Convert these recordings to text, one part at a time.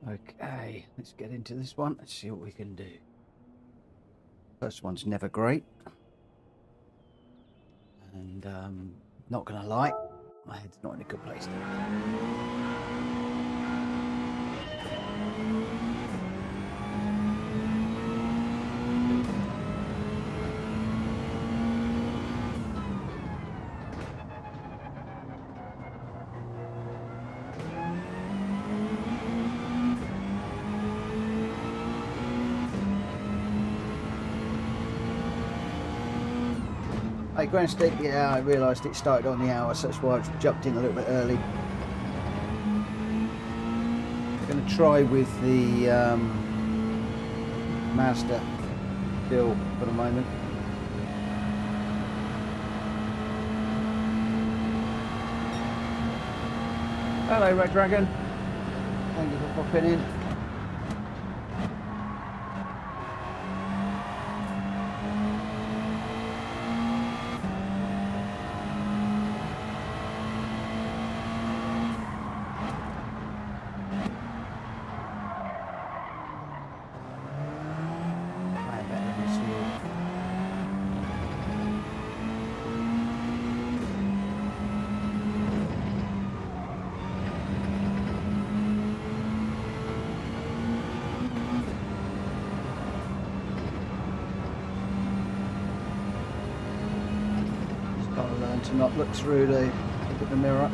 Okay, let's get into this one. Let's see what we can do. First one's never great. And not gonna lie, my head's not in a good place now. Hey, Grand Stick, yeah, I realised it started on the hour, so that's why I've jumped in a little bit early. I'm going to try with the Mazda still for the moment. Hello, Red Dragon. Thank you for popping in. To not look through the mirror.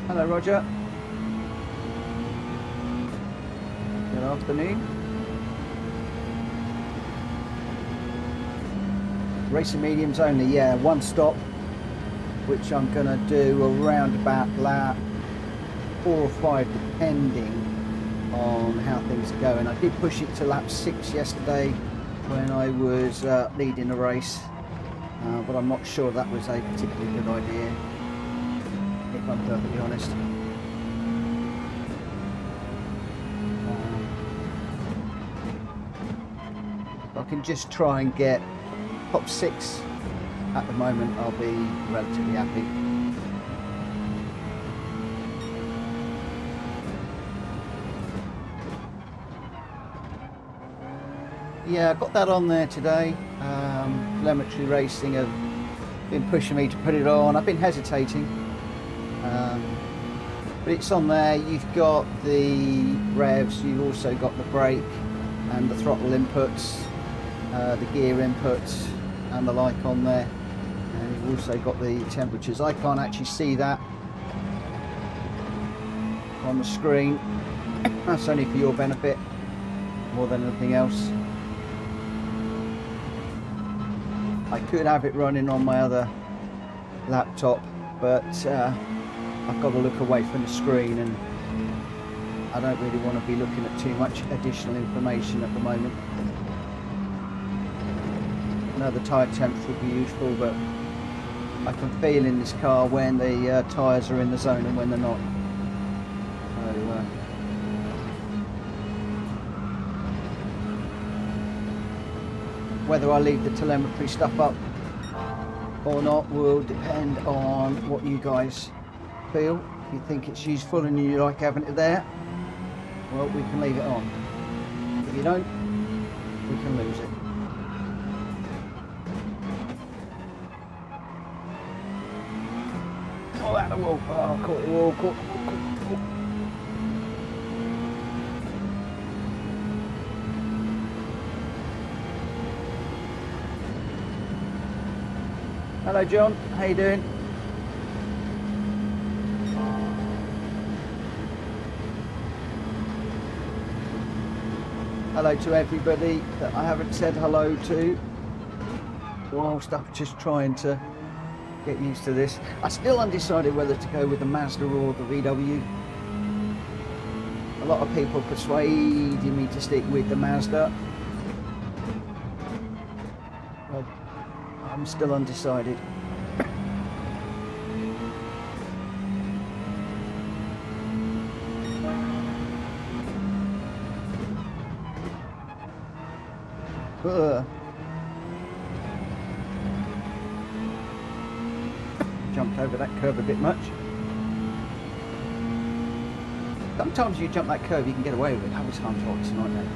Hello, Roger. Afternoon. Racing mediums only, yeah, one stop, which I'm going to do around about lap 4 or 5 depending on how things are going. I did push it to lap 6 yesterday when I was leading the race, but I'm not sure that was a particularly good idea, if I'm perfectly honest. I can just try and get top 6 at the moment, I'll be relatively happy. Yeah, I got that on there today. Telemetry Racing have been pushing me to put it on. I've been hesitating, but it's on there. You've got the revs, you've also got the brake and the throttle inputs, the gear inputs and the like on there, and you've also got the temperatures. I can't actually see that on the screen. That's only for your benefit more than anything else. I could have it running on my other laptop, but I've got to look away from the screen, and I don't really want to be looking at too much additional information at the moment. Another tyre temps would be useful, but I can feel in this car when the tyres are in the zone and when they're not. So, whether I leave the telemetry stuff up or not will depend on what you guys feel. If you think it's useful and you like having it there, well, we can leave it on. If you don't, we can lose it. Oh, at the wall. Oh, caught the wall. Caught. Hello, John. How you doing? Hello to everybody that I haven't said hello to whilst I'm just trying to get used to this. I'm still undecided whether to go with the Mazda or the VW. A lot of people persuading me to stick with the Mazda. I'm still undecided. Jumped over that curve a bit much. Sometimes you jump that curve, you can get away with it. Other times, oh, it's a nightmare.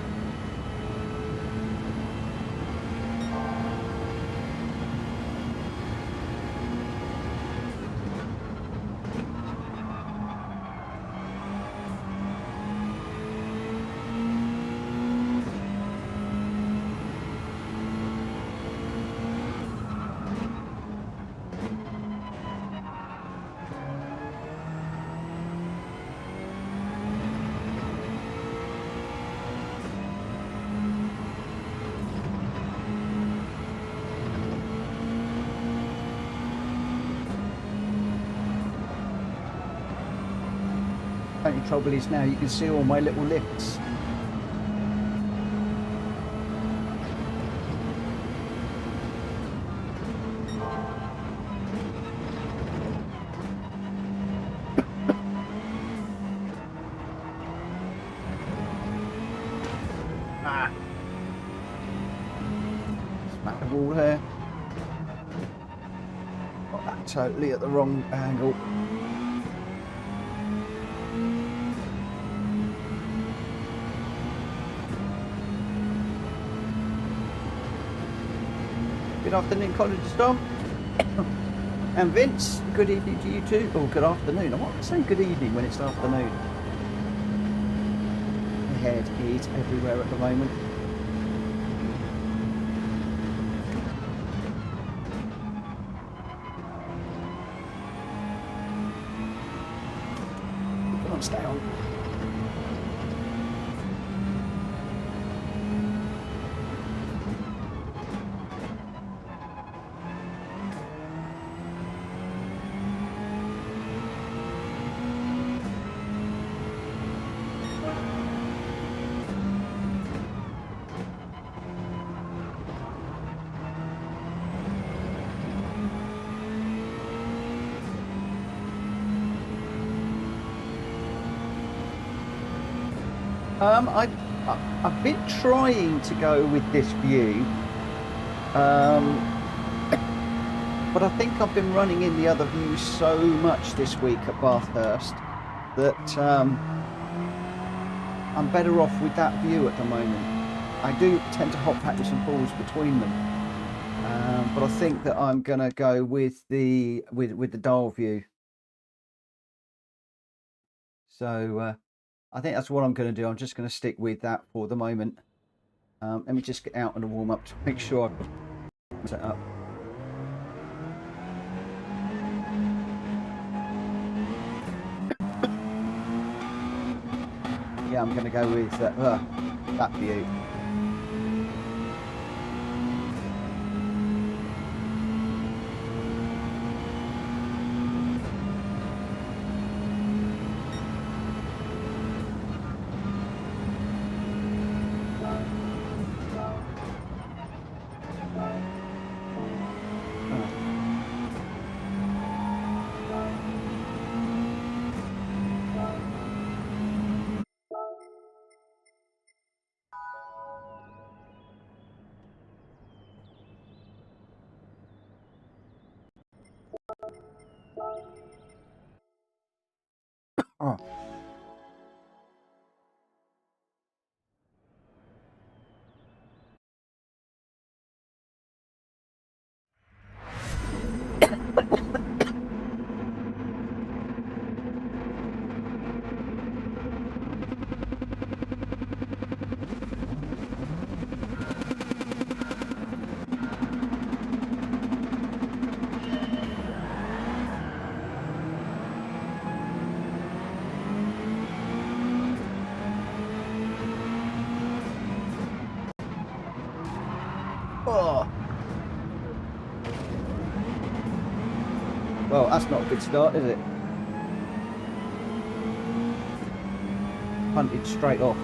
The only trouble is now you can see all my little lifts. Smack the wall there. Got that totally at the wrong angle. Good afternoon, College Storm. And Vince, good evening to you too. Oh, good afternoon. I want to say good evening when it's afternoon. My head is everywhere at the moment. Come on, stay on. I've been trying to go with this view, but I think I've been running in the other view so much this week at Bathurst that I'm better off with that view at the moment. I do tend to hop backwards and forwards between them, but I think that I'm going to go with the dial view. So I think that's what I'm going to do. I'm just going to stick with that for the moment. Let me just get out and warm up to make sure I've set up. Yeah, I'm going to go with that view. Oh. Oh. Well, that's not a good start, is it? Punted straight off.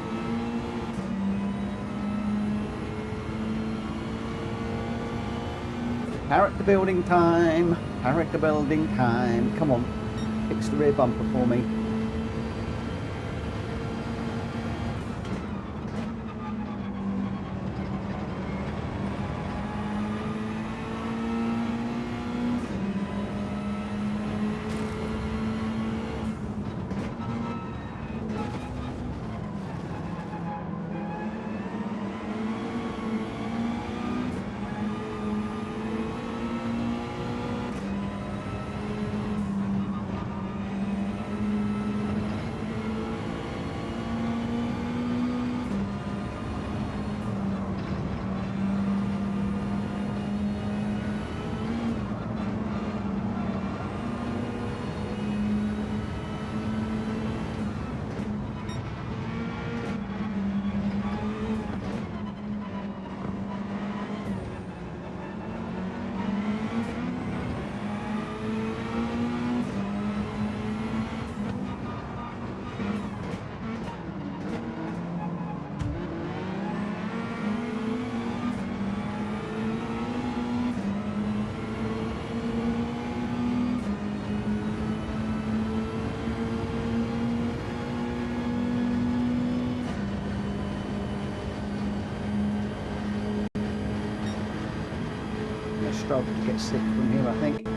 Character building time. Character building time. Come on. Fix the rear bumper for me. Struggle to get slick from here, I think.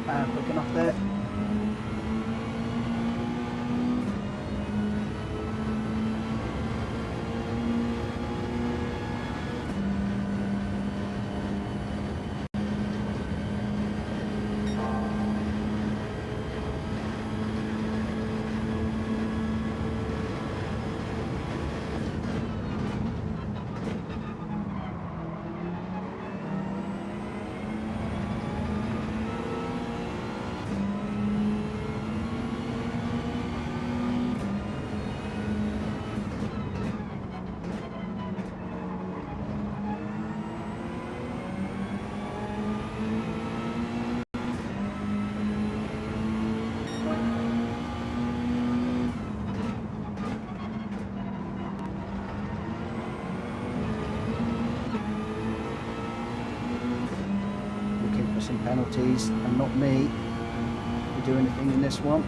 Quick enough there. Some penalties and not me to do anything in this one.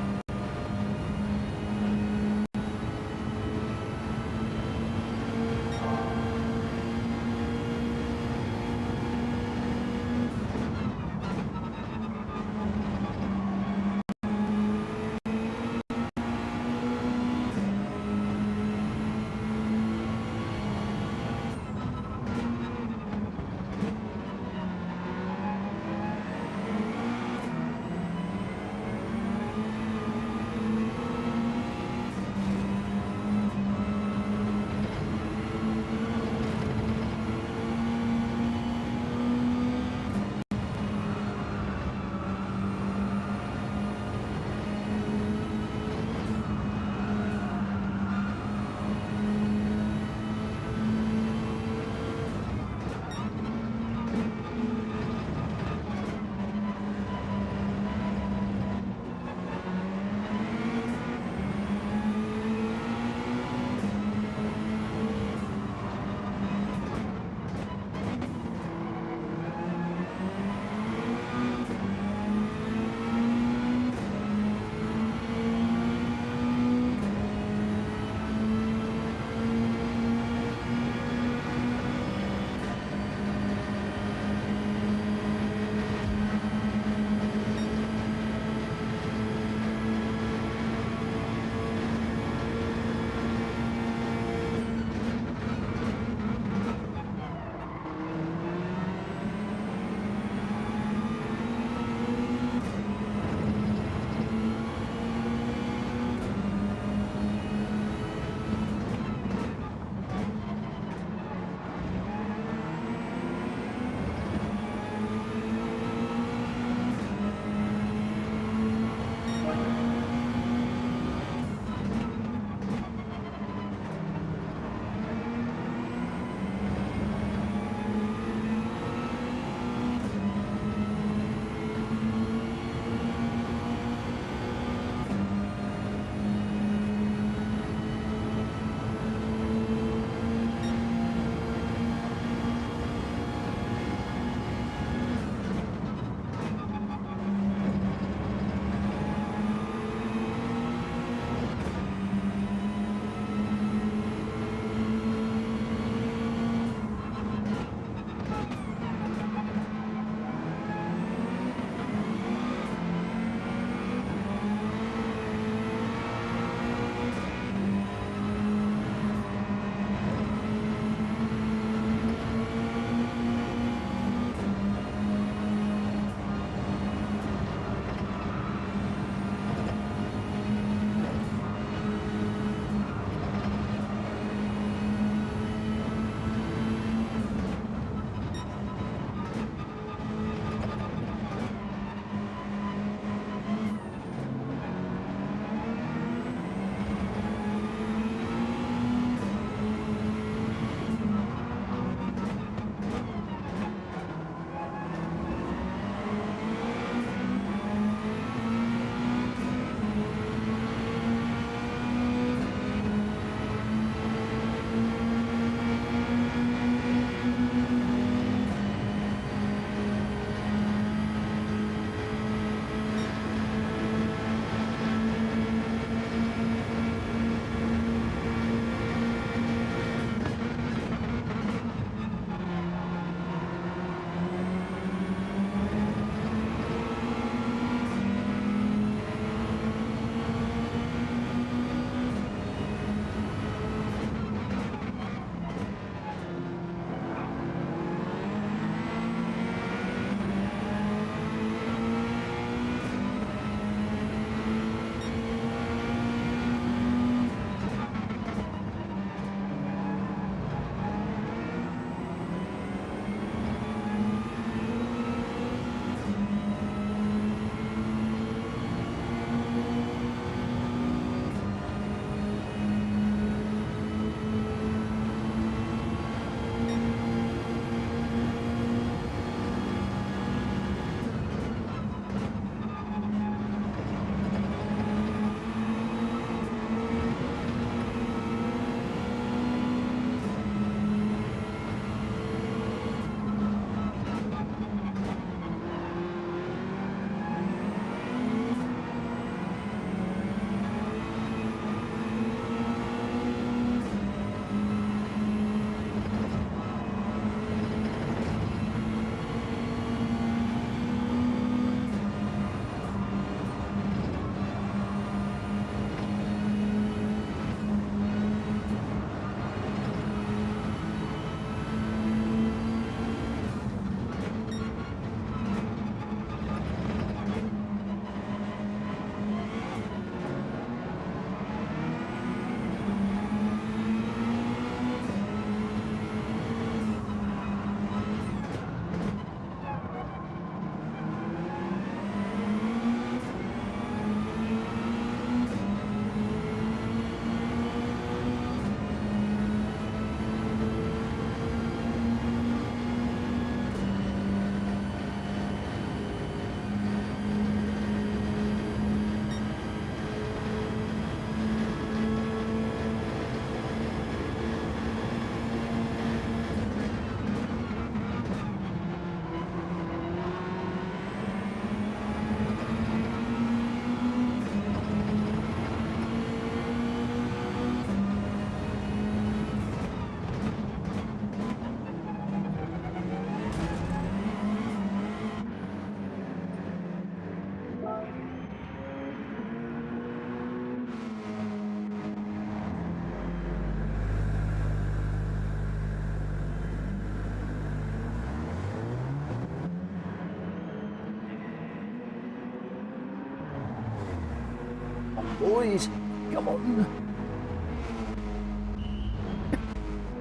boys. Come on.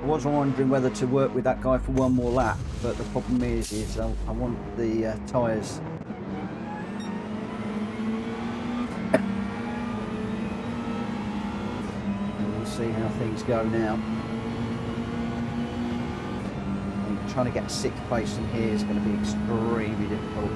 I was wondering whether to work with that guy for one more lap, but the problem is I want the tyres. We'll see how things go now. And trying to get a sixth place in here is going to be extremely difficult.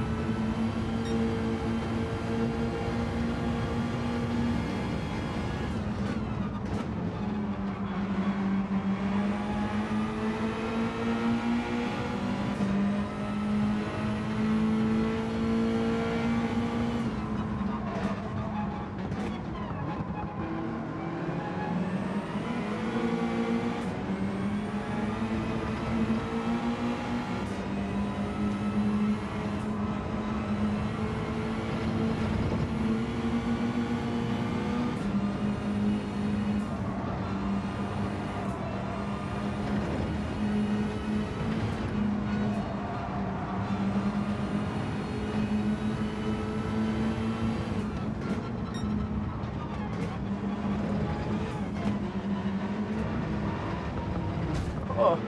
Oh.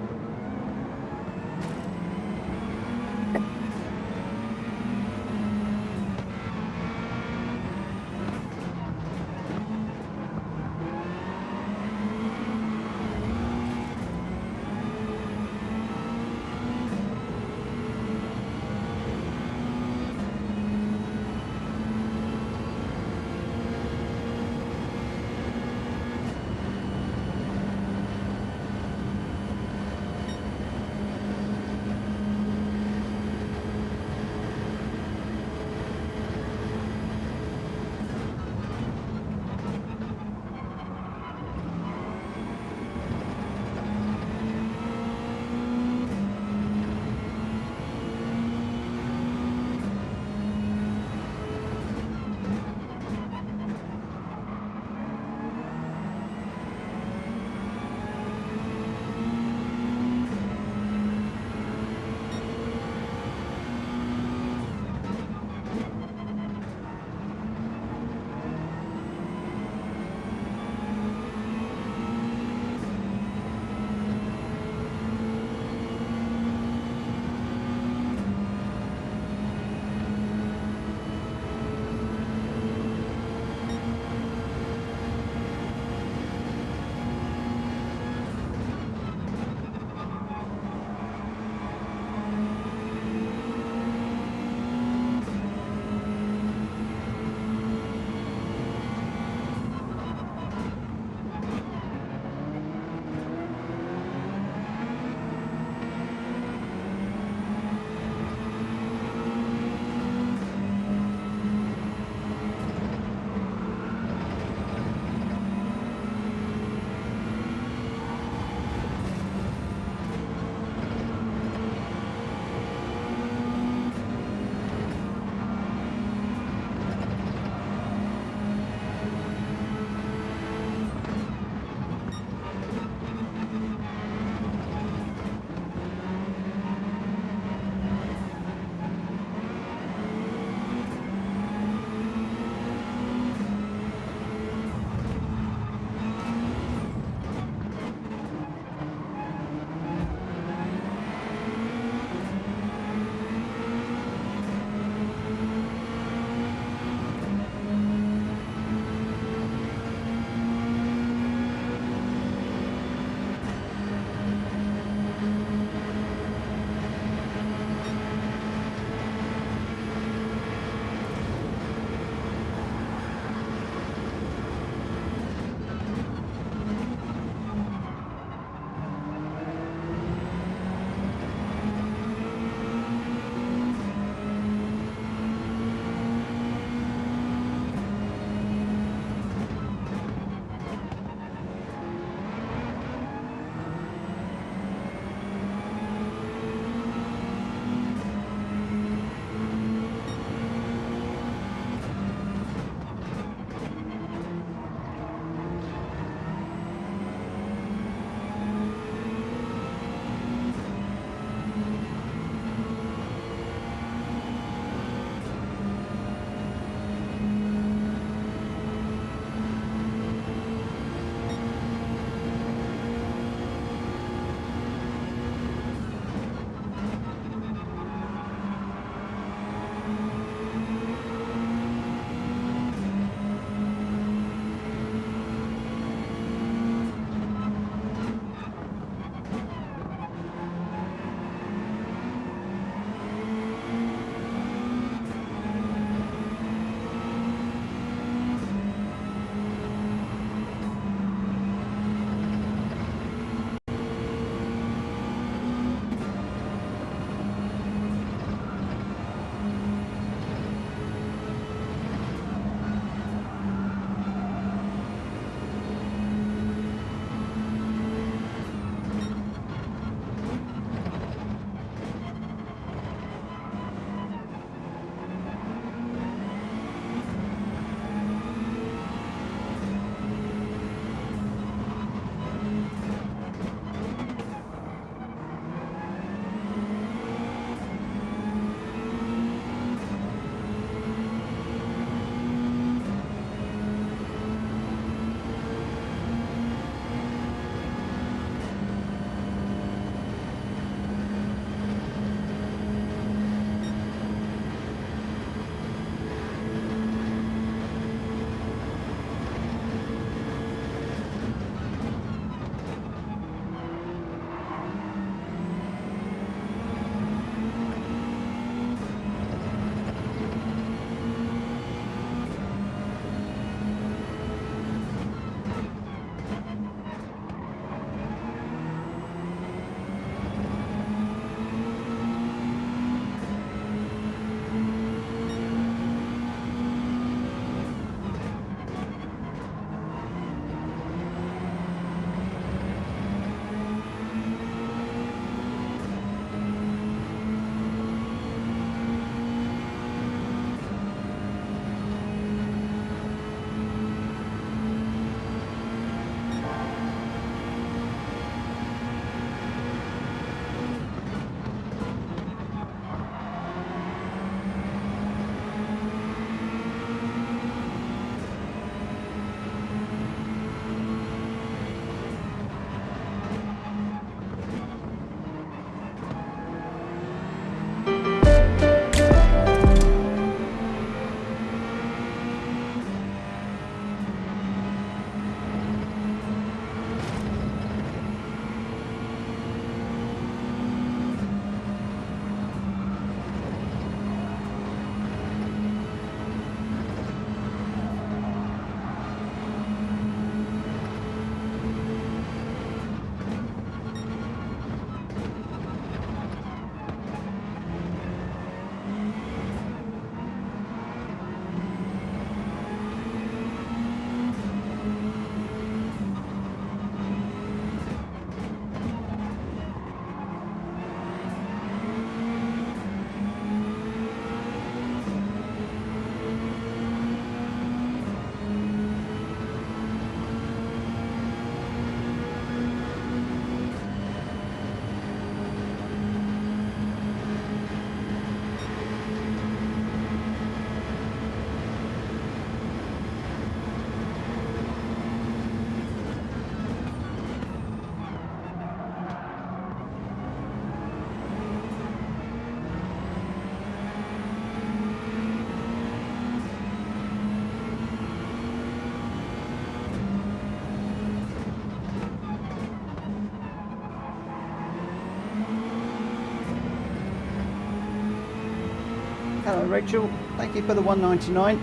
Rachel, thank you for the 199.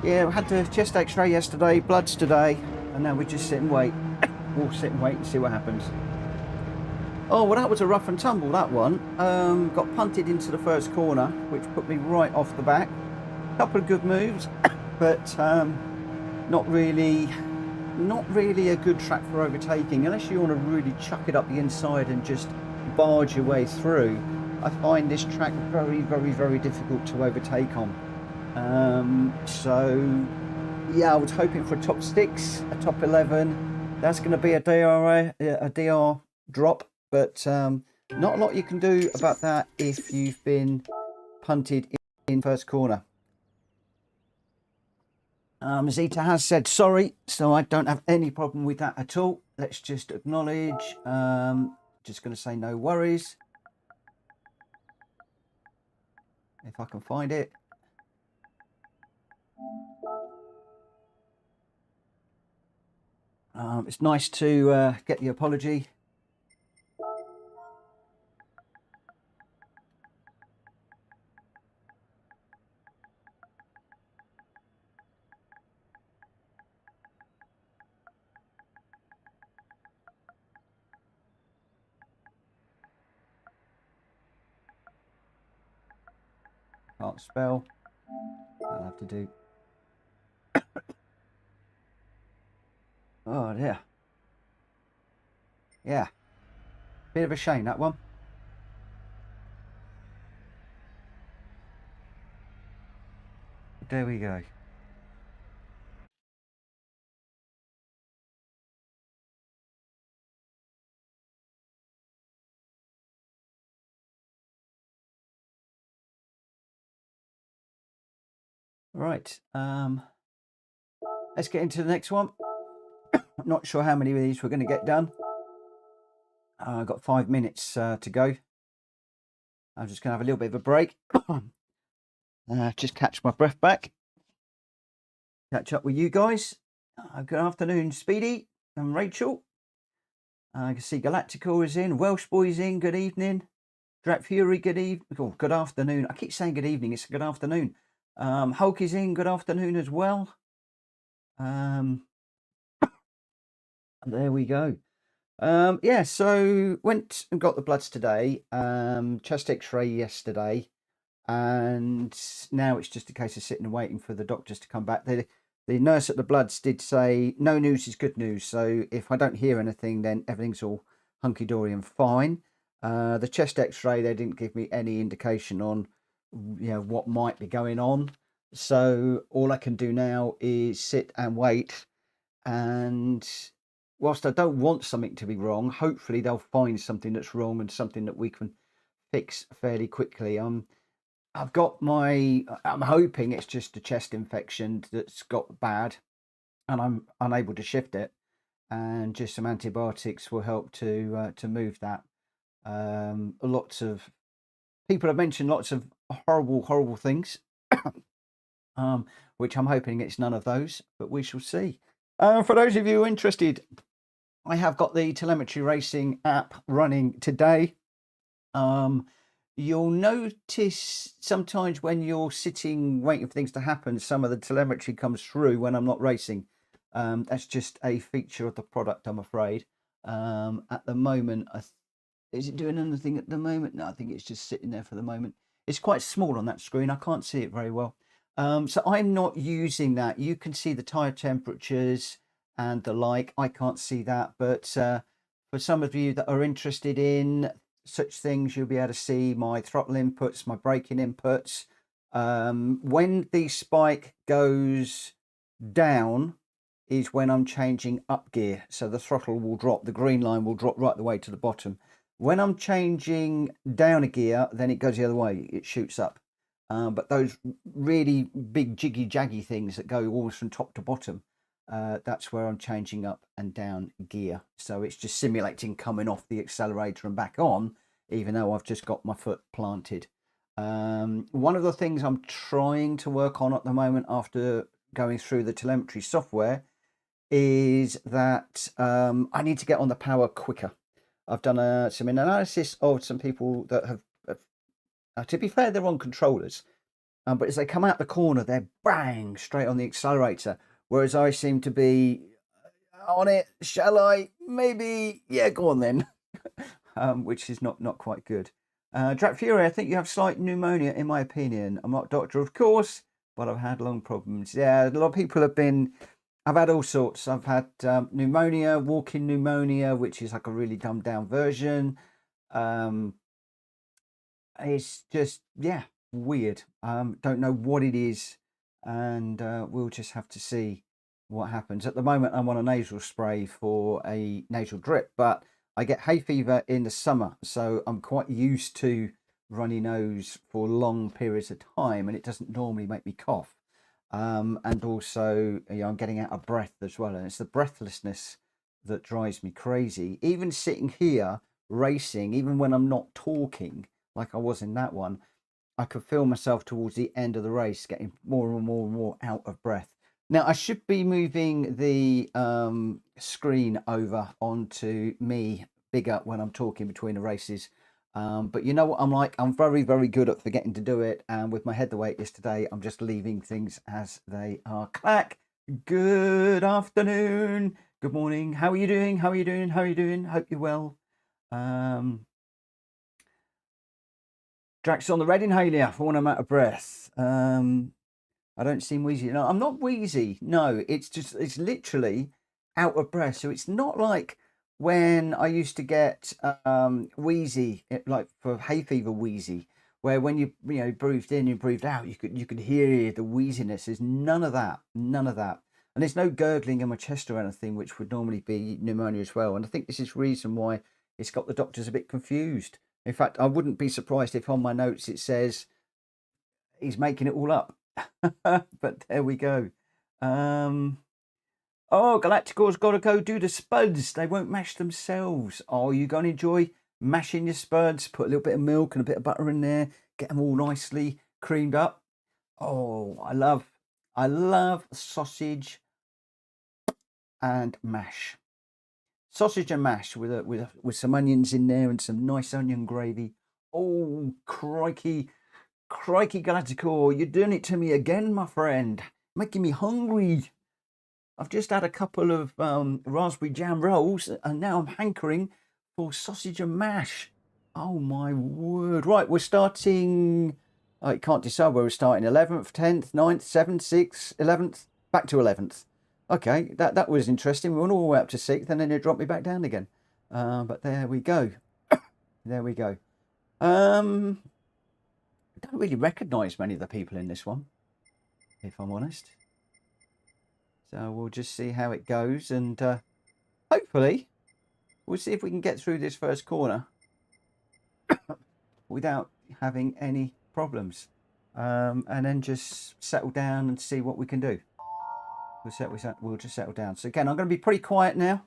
Yeah, we had the chest x-ray yesterday, bloods today, and now we just sit and wait. We'll sit and wait and see what happens. Oh, well, that was a rough and tumble, that one. Got punted into the first corner, which put me right off the back. Couple of good moves, but not really a good track for overtaking, unless you want to really chuck it up the inside and just barge your way through. I find this track very, very, very difficult to overtake on. So yeah, I was hoping for a top 6, a top 11. That's going to be a DR drop, but not a lot you can do about that if you've been punted in first corner. Zita has said sorry, so I don't have any problem with that at all. Let's just acknowledge. Just going to say no worries. If I can find it. It's nice to get the apology. Can't spell. I'll have to do. Oh dear. Yeah. Bit of a shame, that one. There we go. Right. Let's get into the next one. I'm not sure how many of these we're going to get done. I've got 5 minutes to go. I'm just going to have a little bit of a break. Just catch my breath back. Catch up with you guys. Good afternoon, Speedy and Rachel. I can see Galactical is in. Welsh Boy's in. Good evening. Drat Fury, good evening. Oh, good afternoon. I keep saying good evening. It's good afternoon. Hulk is in. Good afternoon as well. There we go. Yeah, so went and got the bloods today. Chest x-ray yesterday. And now it's just a case of sitting and waiting for the doctors to come back. The nurse at the bloods did say no news is good news. So if I don't hear anything, then everything's all hunky-dory and fine. The chest x-ray, they didn't give me any indication on, you know, what might be going on. So all I can do now is sit and wait. And whilst I don't want something to be wrong, hopefully they'll find something that's wrong and something that we can fix fairly quickly. I've got I'm hoping it's just a chest infection that's got bad and I'm unable to shift it, and just some antibiotics will help to move that. Lots of people have mentioned lots of horrible things, which I'm hoping it's none of those, but we shall see. For those of you interested, I have got the telemetry racing app running today. You'll notice sometimes when you're sitting waiting for things to happen, some of the telemetry comes through when I'm not racing. That's just a feature of the product, I'm afraid. At the moment, is it doing anything at the moment? No, I think it's just sitting there for the moment. It's quite small on that screen. I can't see it very well. So I'm not using that. You can see the tyre temperatures and the like. I can't see that, but for some of you that are interested in such things, you'll be able to see my throttle inputs, my braking inputs. When the spike goes down is when I'm changing up gear, so the throttle will drop, the green line will drop right the way to the bottom. When I'm changing down a gear, then it goes the other way, it shoots up. But those really big jiggy jaggy things that go always from top to bottom, that's where I'm changing up and down gear. So it's just simulating coming off the accelerator and back on, even though I've just got my foot planted. One of the things I'm trying to work on at the moment after going through the telemetry software is that I need to get on the power quicker. I've done some analysis of some people that have To be fair, they're on controllers, but as they come out the corner, they're bang straight on the accelerator. Whereas I seem to be on it. Shall I? Maybe. Yeah, go on then. Which is not quite good. Drac Fury, I think you have slight pneumonia, in my opinion. I'm not a doctor, of course, but I've had lung problems. Yeah, a lot of people have been. I've had all sorts. I've had pneumonia, walking pneumonia, which is like a really dumbed down version. It's just, yeah, weird. Don't know what it is, and we'll just have to see what happens. At the moment, I'm on a nasal spray for a nasal drip, but I get hay fever in the summer, so I'm quite used to runny nose for long periods of time, and it doesn't normally make me cough. And also, you know, I'm getting out of breath as well, and it's the breathlessness that drives me crazy. Even sitting here racing, even when I'm not talking, like I was in that one, I could feel myself towards the end of the race getting more and more and more out of breath. Now, I should be moving the screen over onto me bigger when I'm talking between the races. But you know what I'm like? I'm very, very good at forgetting to do it. And with my head the way it is today, I'm just leaving things as they are. Clack. Good afternoon. Good morning. How are you doing? How are you doing? How are you doing? Hope you're well. Drax on the red inhaler for when I'm out of breath. I don't seem wheezy. No, I'm not wheezy. No, it's literally out of breath. So it's not like when I used to get wheezy, like for hay fever wheezy, where when you breathed in, you breathed out, you could hear the wheeziness. There's none of that, and there's no gurgling in my chest or anything, which would normally be pneumonia as well. And I think this is the reason why it's got the doctors a bit confused. In fact, I wouldn't be surprised if on my notes it says he's making it all up. But there we go. Oh, Galacticor's got to go do the spuds. They won't mash themselves. Oh, you're going to enjoy mashing your spuds. Put a little bit of milk and a bit of butter in there. Get them all nicely creamed up. Oh, I love sausage and mash. Sausage and mash with some onions in there and some nice onion gravy. Oh, crikey. Crikey, Galacticor, you're doing it to me again, my friend. Making me hungry. I've just had a couple of raspberry jam rolls, and now I'm hankering for sausage and mash. Oh, my word. Right, we're starting... I can't decide where we're starting. 11th, 10th, 9th, 7th, 6th, 11th. Back to 11th. Okay, that was interesting. We went all the way up to 6th, and then it dropped me back down again. But there we go. There we go. I don't really recognise many of the people in this one, if I'm honest. So we'll just see how it goes, and hopefully we'll see if we can get through this first corner without having any problems, and then just settle down and see what we can do. We'll just settle down. So again, I'm going to be pretty quiet now,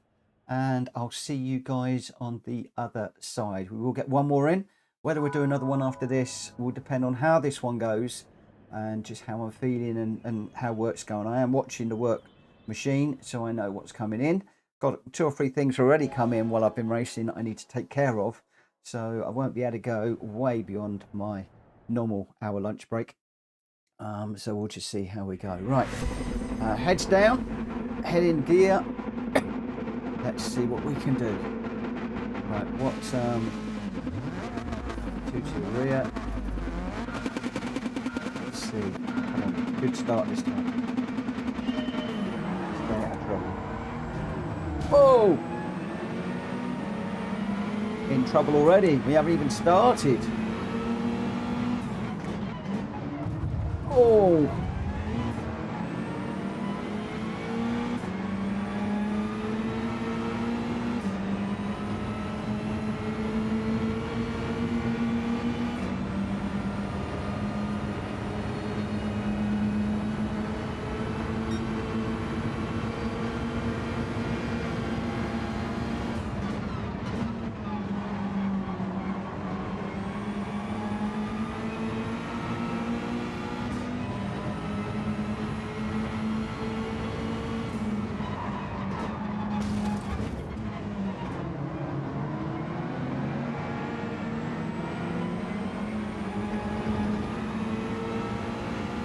and I'll see you guys on the other side. We will get one more in. Whether we do another one after this will depend on how this one goes and just how I'm feeling and how work's going. I am watching the work machine, so I know what's coming in. Got 2 or 3 things already come in while I've been racing that I need to take care of, so I won't be able to go way beyond my normal hour lunch break. So we'll just see how we go. Right, heads down, head in gear. Let's see what we can do. Right, what's 2 to the rear. Let's see. Come on, good start this time. Stay out of trouble. Whoa! In trouble already. We haven't even started. Oh!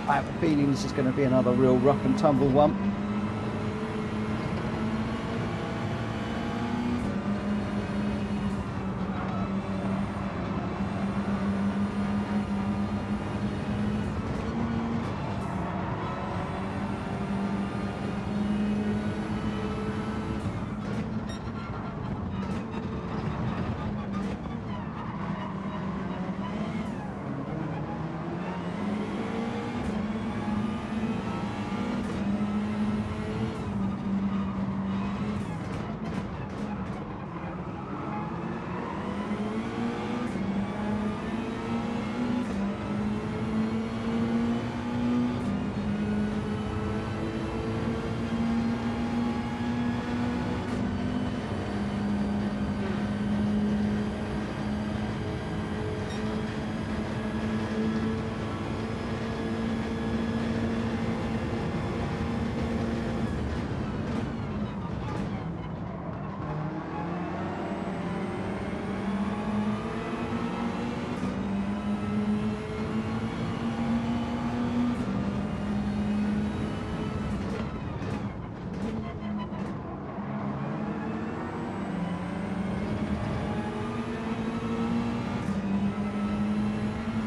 I have a feeling this is going to be another real rough and tumble one.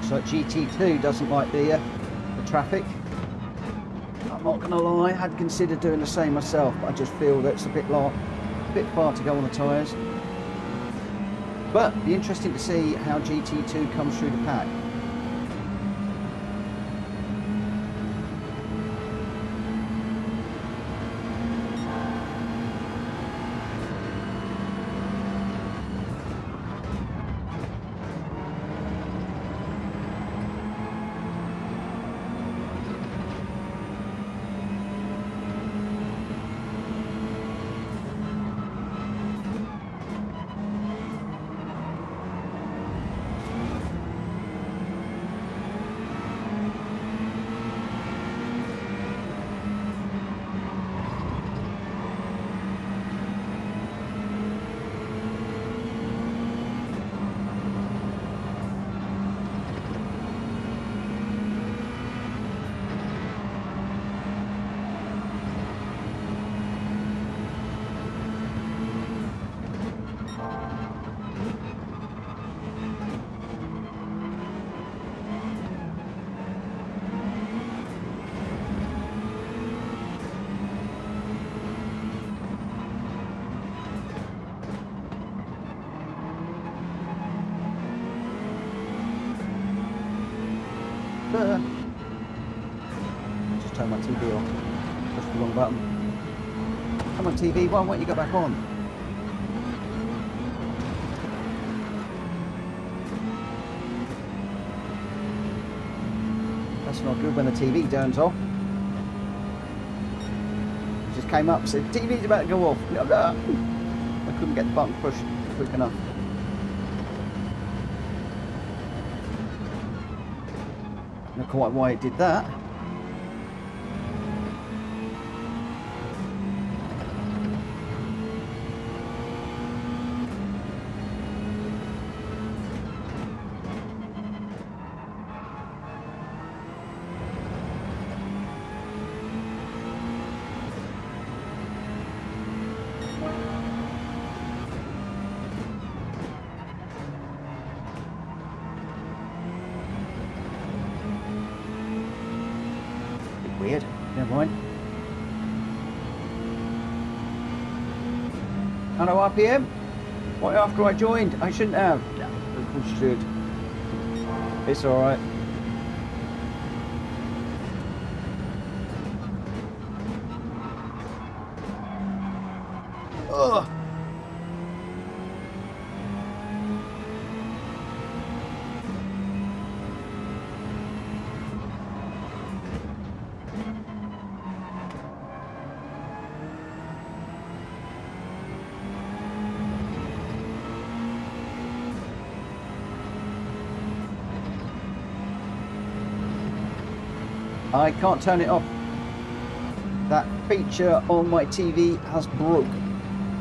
So GT2 doesn't like the traffic. I'm not going to lie, I had considered doing the same myself, but I just feel that it's a bit far to go on the tyres. But it'll be interesting to see how GT2 comes through the pack. Just turn my TV off. Press the wrong button. Come on TV, why won't you go back on? That's not good when the TV turns off. It just came up and said, TV's about to go off. I couldn't get the button pushed quick enough. Not quite why it did that. Weird. Never mind. Hello RPM. Right after I joined, I shouldn't have. Yeah, of course you should. It's all right. Ugh. I can't turn it off. That feature on my TV has broke.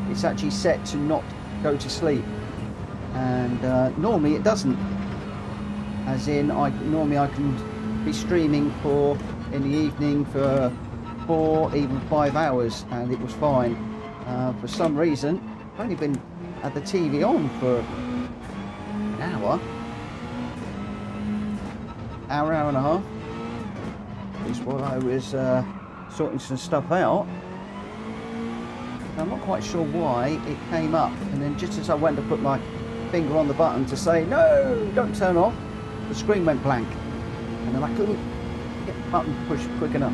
It's actually set to not go to sleep, and normally it doesn't. As in, normally I can be streaming for in the evening for 4, even 5 hours, and it was fine. For some reason, I've only been at the TV on for an hour, hour and a half, is what I was sorting some stuff out. I'm not quite sure why it came up, and then just as I went to put my finger on the button to say no, don't turn off, the screen went blank, and then I couldn't get the button pushed quick enough.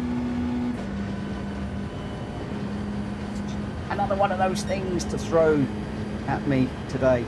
Another one of those things to throw at me today.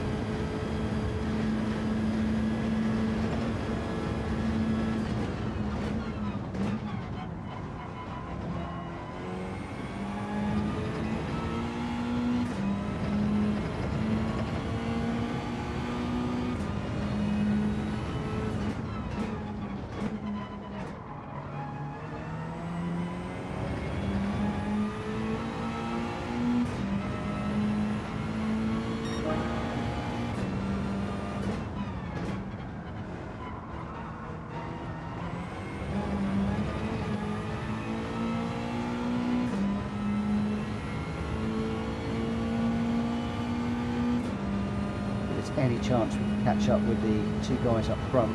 Any chance we can catch up with the 2 guys up front.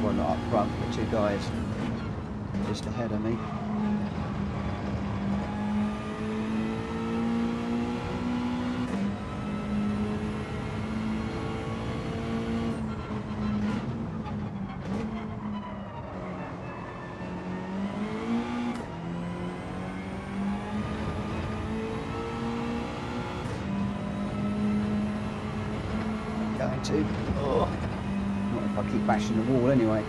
Well, not up front, but 2 guys just ahead of me. Oh, not if I keep bashing the wall anyway.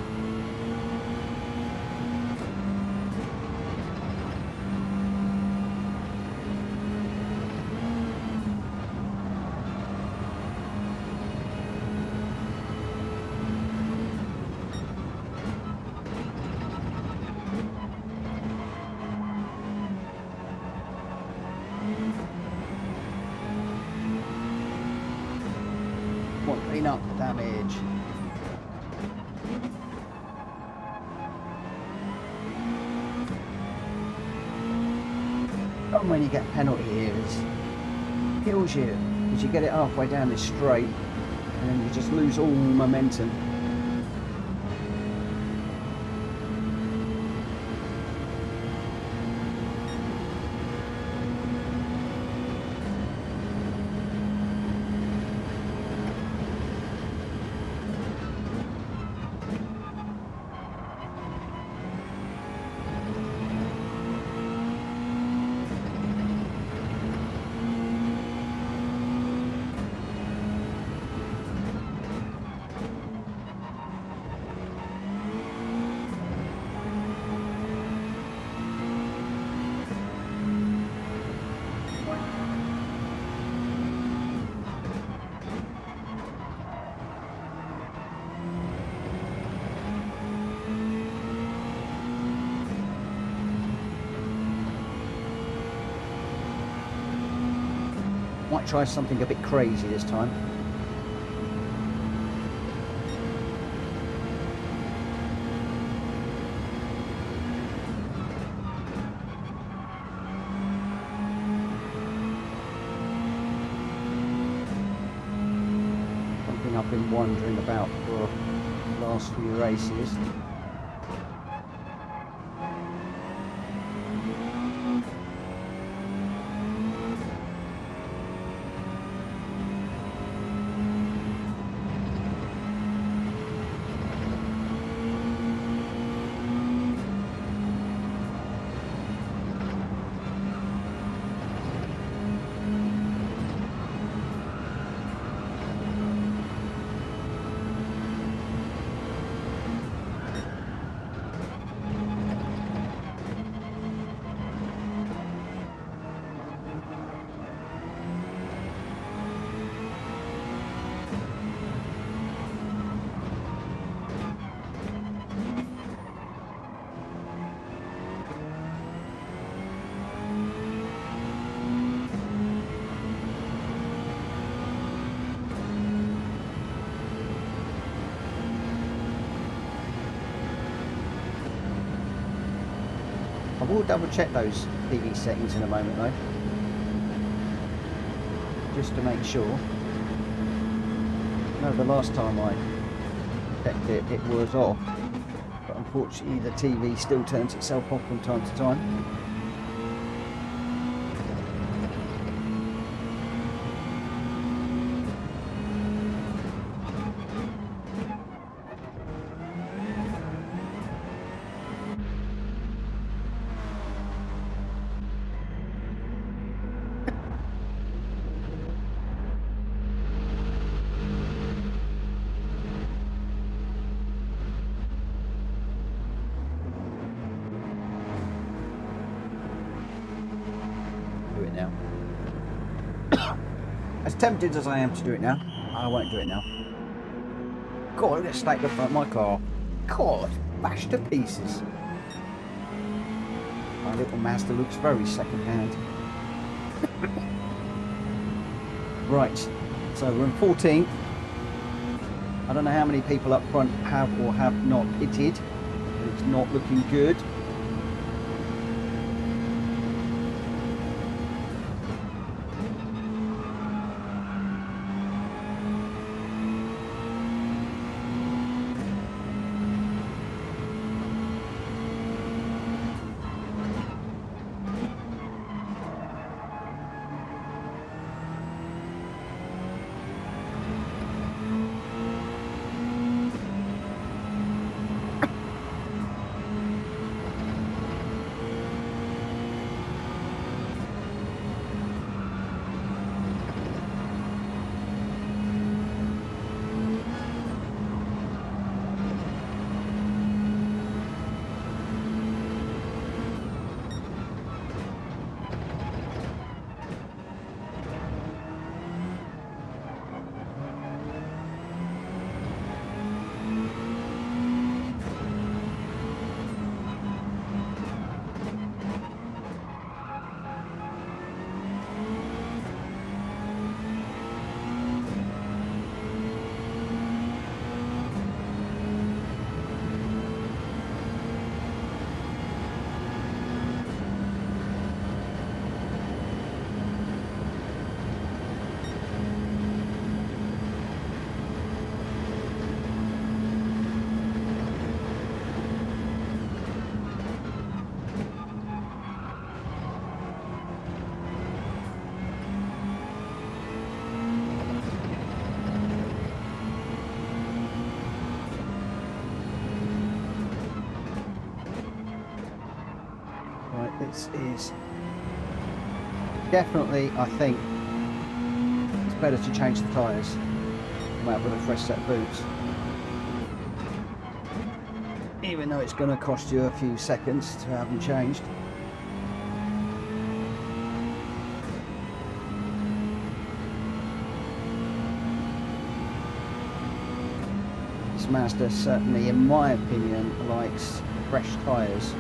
Clean up the damage. And when you get a penalty here, it kills you because you get it halfway down this straight and then you just lose all momentum. Might try something a bit crazy this time. Something I've been wondering about for the last few races. I will double check those TV settings in a moment though, just to make sure. No, the last time I checked it, it was off, but unfortunately the TV still turns itself off from time to time. Now. As tempted as I am to do it now, I won't do it now. God, look at the state of my car. God, bashed to pieces. My little Mazda looks very second-hand. Right, so we're in 14th. I don't know how many people up front have or have not pitted. It's not looking good. This is definitely, I think, it's better to change the tyres. Come out with a fresh set of boots. Even though it's going to cost you a few seconds to have them changed. This Mazda certainly, in my opinion, likes fresh tyres.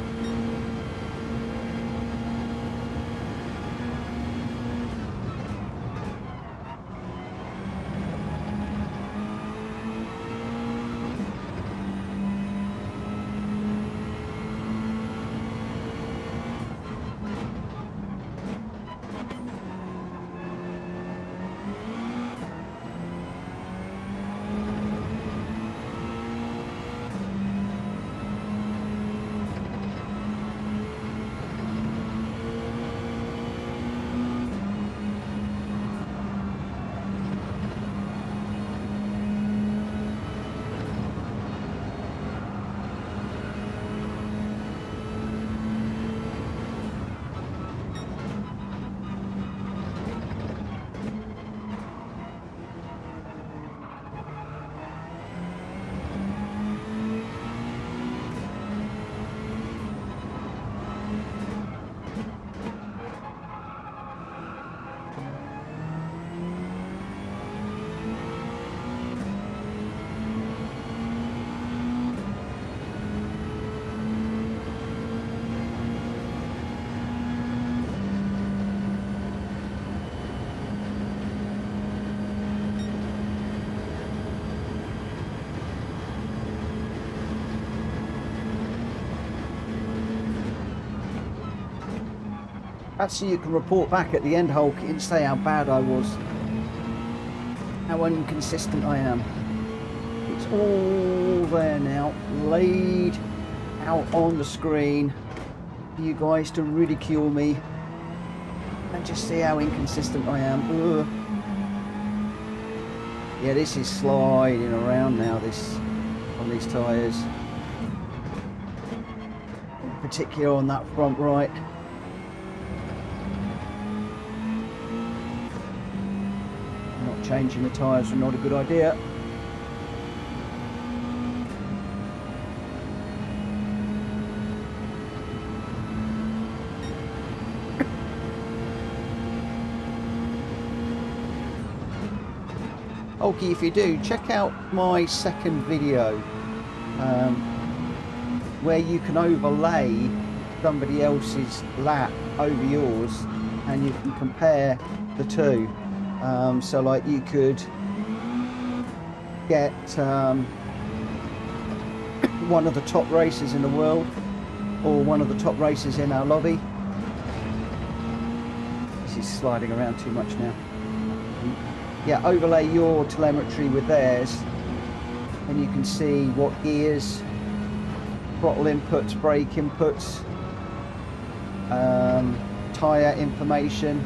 That's so you can report back at the end, Hulk, and say how bad I was, how inconsistent I am. It's all there now, laid out on the screen for you guys to ridicule me and just see how inconsistent I am. Ugh. Yeah, this is sliding around now, this on these tyres, in particular on that front right. Not changing the tyres is not a good idea. Okay, if you do, check out my second video where you can overlay somebody else's lap over yours and you can compare the two. So like you could get one of the top racers in the world or one of the top racers in our lobby. This is sliding around too much now. Yeah, overlay your telemetry with theirs and you can see what gears, throttle inputs, brake inputs, tyre information,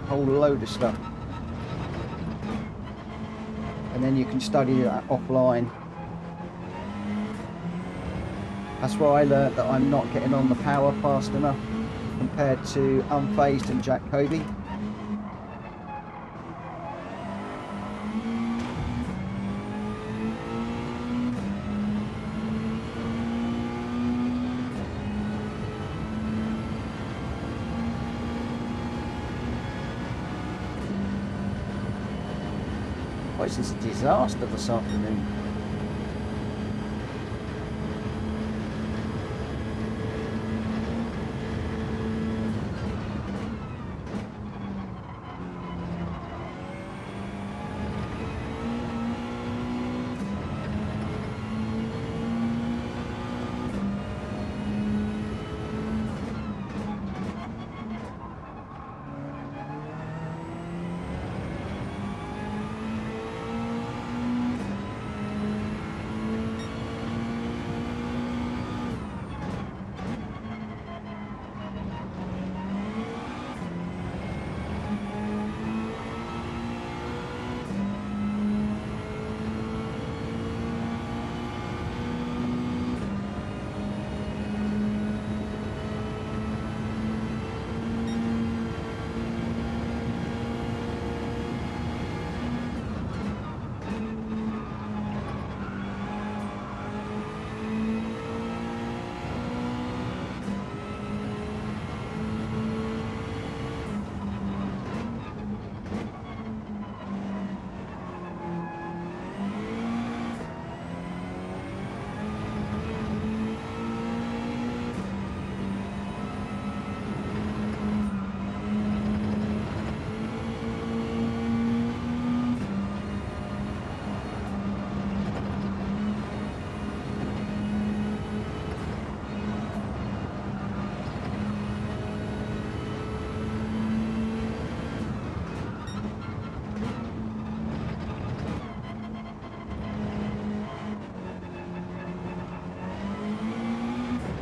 a whole load of stuff. And then you can study that offline. That's where I learnt that I'm not getting on the power fast enough compared to Unfazed and Jack Kobe. This is a disaster this afternoon.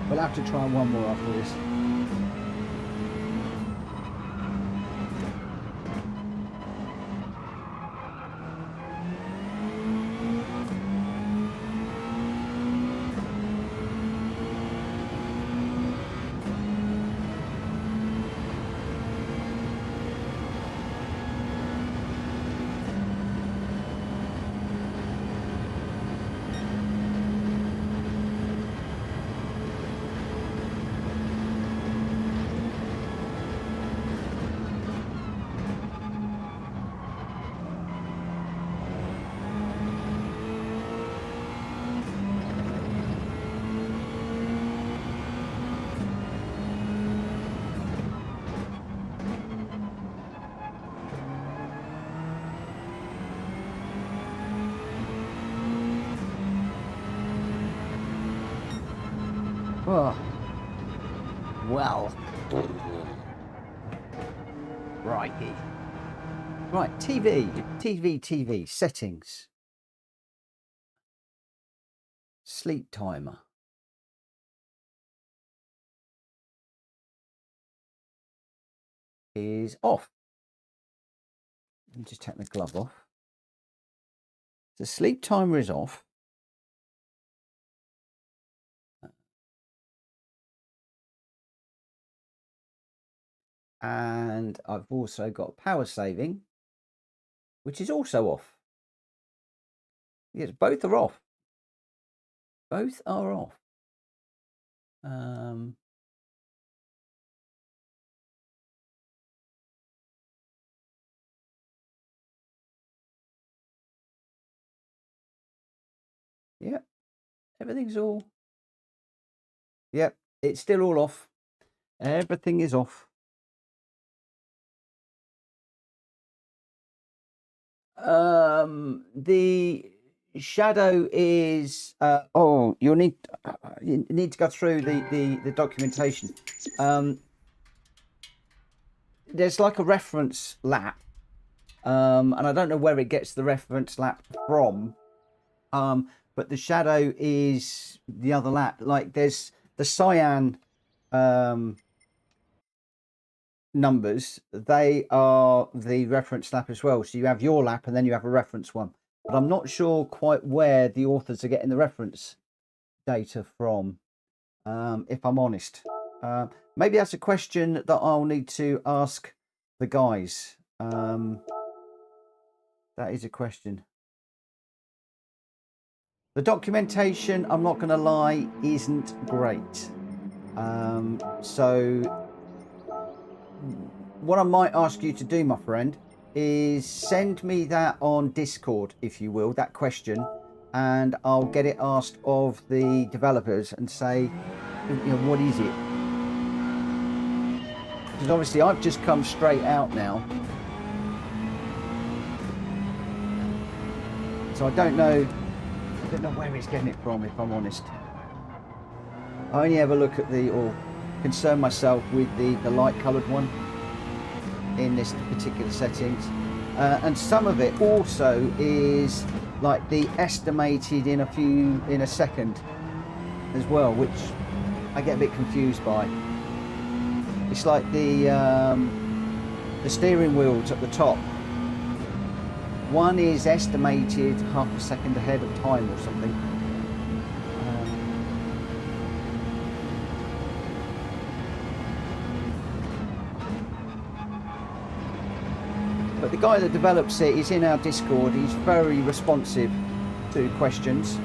We'll have to try one more after this. Oh. well. Righty. Right, TV, settings. Sleep timer. Is off. Let me just take my glove off. The sleep timer is off. And I've also got power saving, which is also off. Yes, both are off. Both are off. Yep, everything's all. Yep, it's still all off. Everything is off. The shadow is. Oh, you need to go through the documentation. There's like a reference lap, and I don't know where it gets the reference lap from. But the shadow is the other lap. Like there's the cyan numbers, they are the reference lap as well. So you have your lap and then you have a reference one. But I'm not sure quite where the authors are getting the reference data from, if I'm honest. Maybe that's a question that I'll need to ask the guys. That is a question. The documentation, I'm not going to lie, isn't great. So what I might ask you to do, my friend, is send me that on Discord, if you will, that question, and I'll get it asked of the developers and say, you know, what is it? Because obviously I've just come straight out now. So I don't know where he's getting it from, if I'm honest. I only ever look at or concern myself with the light coloured one in this particular settings. And some of it also is like the estimated in a second as well, which I get a bit confused by. It's like the steering wheels at the top. One is estimated half a second ahead of time or something. But the guy that develops it is in our Discord. He's very responsive to questions.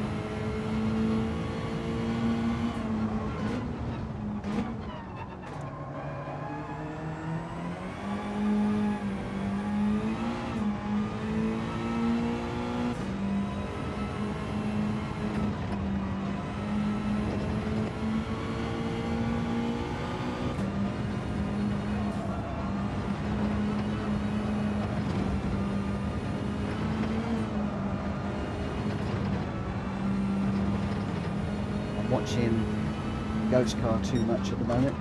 Watching Ghost Car too much at the moment.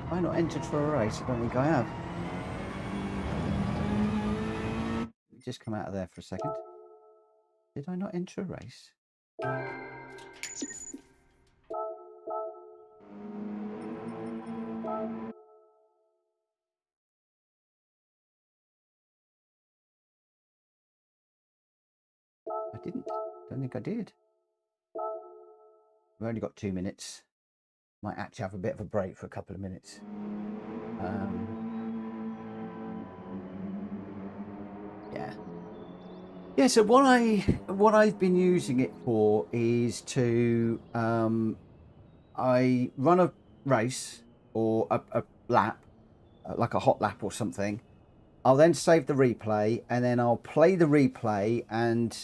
Have I not entered for a race? I don't think I have. just come out of there for a second. Did I not enter a race? I didn't. Don't think I did. We've only got 2 minutes. Might actually have a bit of a break for a couple of minutes. Yeah, so what I've been using it for is to I run a race or a lap, like a hot lap or something. I'll then save the replay, and then I'll play the replay, and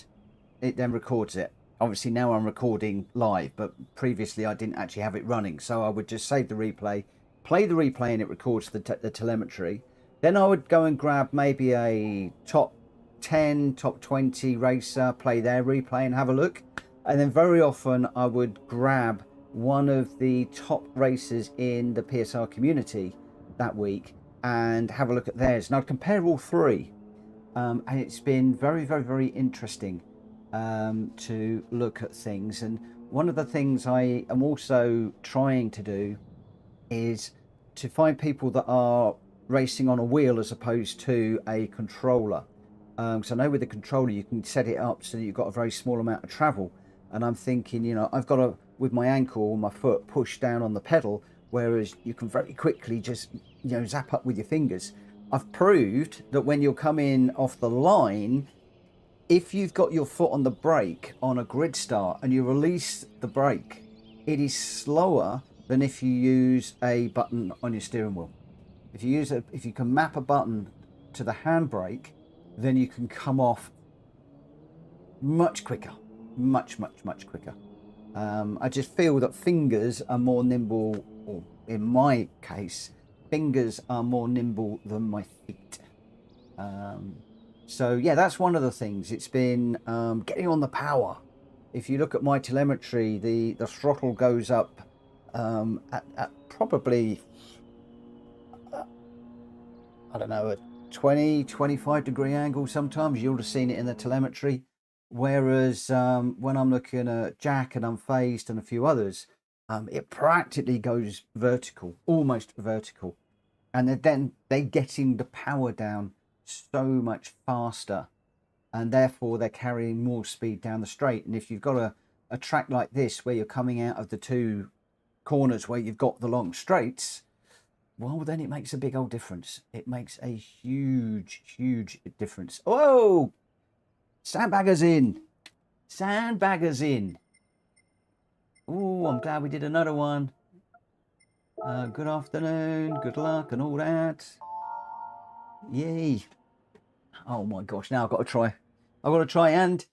it then records it. Obviously now I'm recording live, but previously I didn't actually have it running, so I would just save the replay, play the replay, and it records the telemetry. Then I would go and grab maybe a top 10, top 20 racer, play their replay and have a look. And then very often I would grab one of the top racers in the PSR community that week and have a look at theirs. And I'd compare all three. And it's been very, very, very interesting to look at things. And one of the things I am also trying to do is to find people that are racing on a wheel as opposed to a controller. So I know with the controller you can set it up so that you've got a very small amount of travel, and I'm thinking, you know, I've got to, with my ankle or my foot, push down on the pedal, whereas you can very quickly just, you know, zap up with your fingers. I've proved that when you're coming off the line, if you've got your foot on the brake on a grid start and you release the brake, it is slower than if you use a button on your steering wheel. If you can map a button to the handbrake, then you can come off much quicker, much quicker. I just feel that fingers are more nimble, or in my case, fingers are more nimble than my feet. So yeah, that's one of the things. It's been getting on the power. If you look at my telemetry, the throttle goes up at probably, I don't know, 20-25 degree angle. Sometimes you'll have seen it in the telemetry, whereas when I'm looking at Jack and Unfazed and a few others, it practically goes vertical, almost vertical, and then they're getting the power down so much faster, and therefore they're carrying more speed down the straight. And if you've got a track like this where you're coming out of the two corners where you've got the long straights, well, then it makes a big old difference. It makes a huge, huge difference. Oh, sandbaggers in. Sandbaggers in. Oh, I'm glad we did another one. Good afternoon, good luck and all that. Yay. Oh my gosh, now I've got to try. I've got to try, and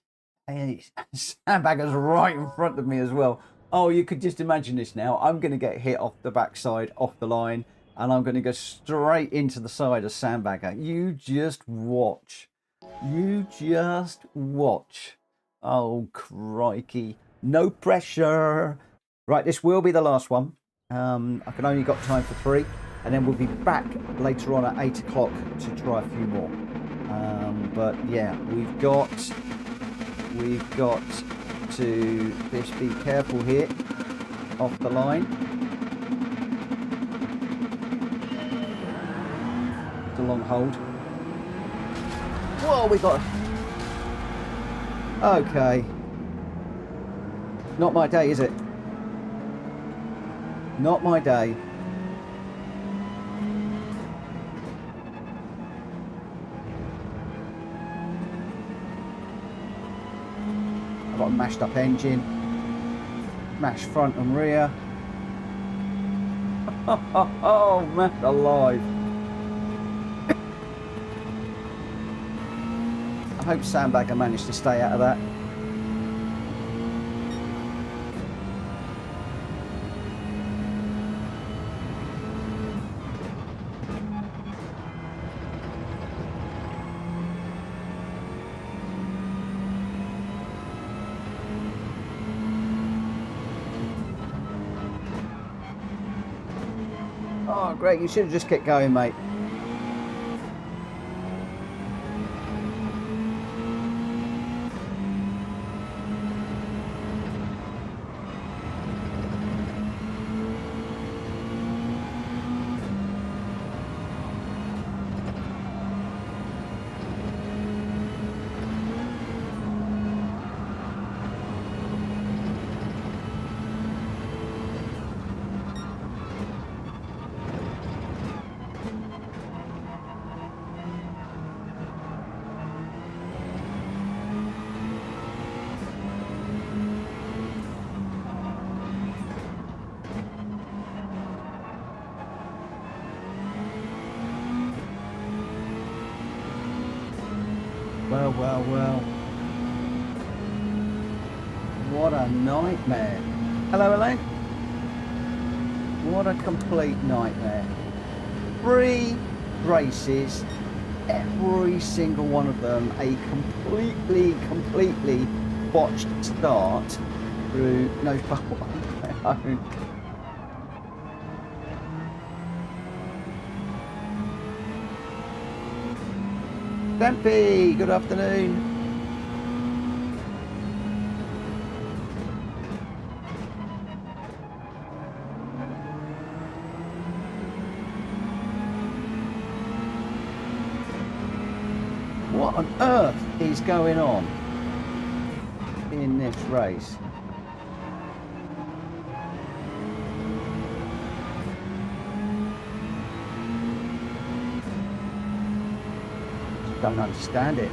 sandbaggers right in front of me as well. Oh, you could just imagine this now. I'm going to get hit off the backside, off the line, and I'm going to go straight into the side of sandbagger. You just watch. You just watch. Oh, crikey. No pressure. Right, this will be the last one. I can only got time for 3, and then we'll be back later on at 8 o'clock to try a few more. But yeah, we've got to just be careful here off the line. It's a long hold. Whoa, we got... Okay. Not my day, is it? Not my day. I've got a mashed up engine, mashed front and rear. Oh man alive. I hope Sandbagger managed to stay out of that. Oh, great, you should have just kept going, mate. Well, well, well. What a nightmare. Hello, Elaine. What a complete nightmare. 3 races, every single one of them a completely botched start through no fault of my own. Stampy, good afternoon. What on earth is going on in this race? Don't understand it.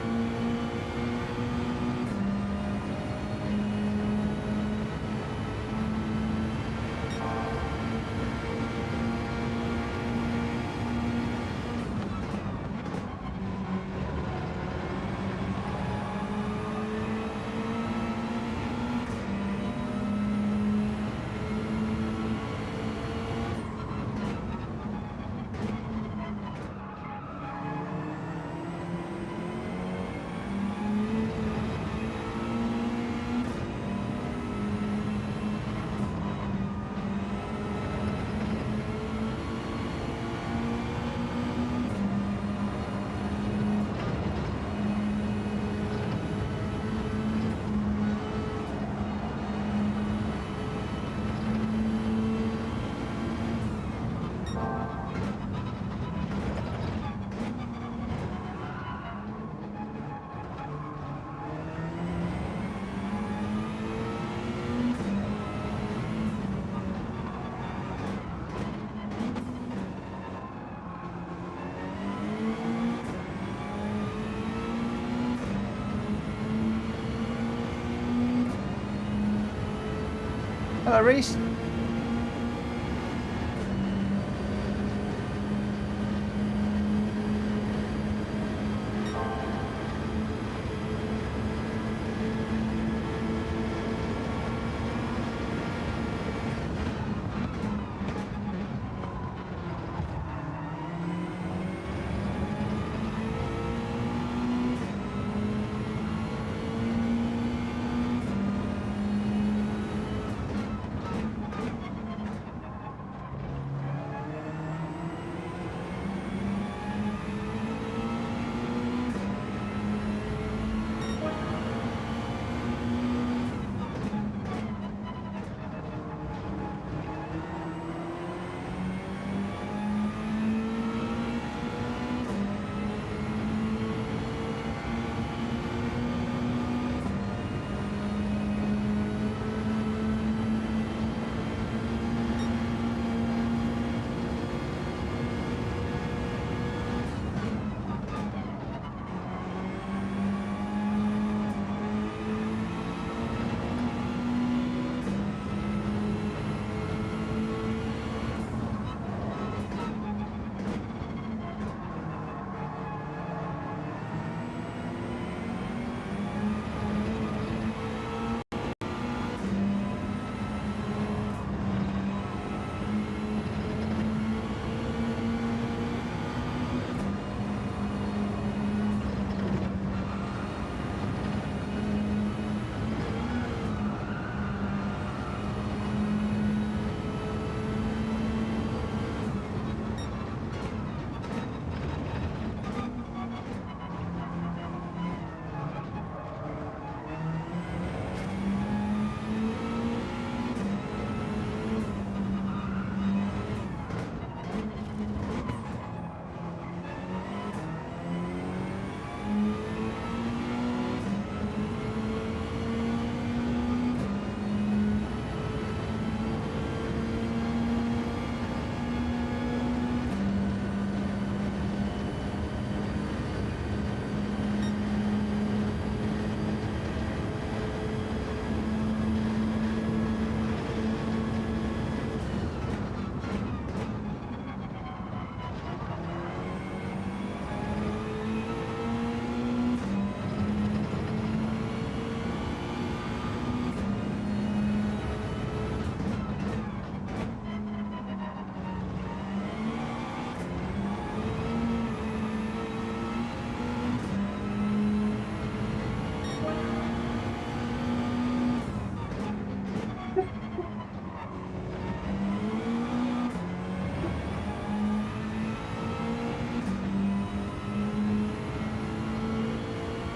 Hello, Reese.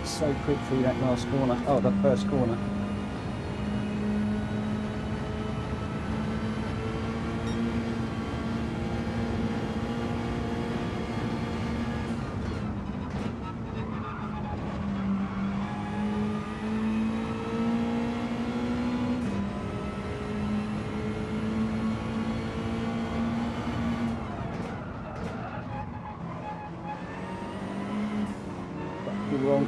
so quick through that last corner. Oh, the first corner. Wrong.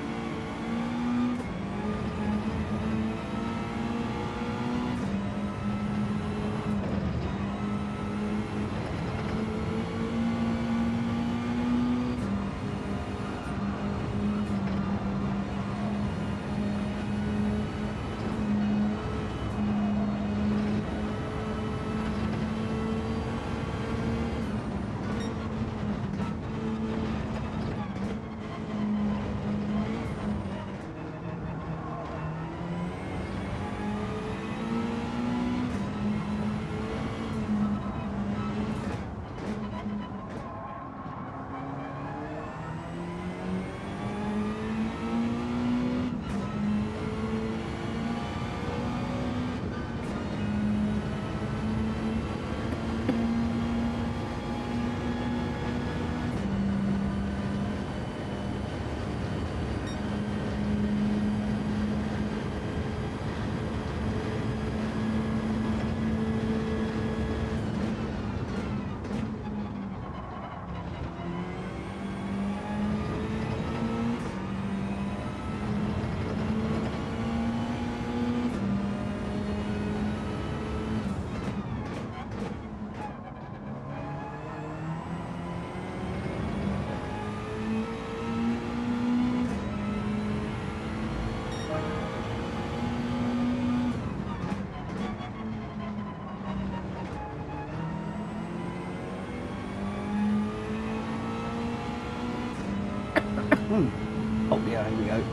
Oh yeah, here we go.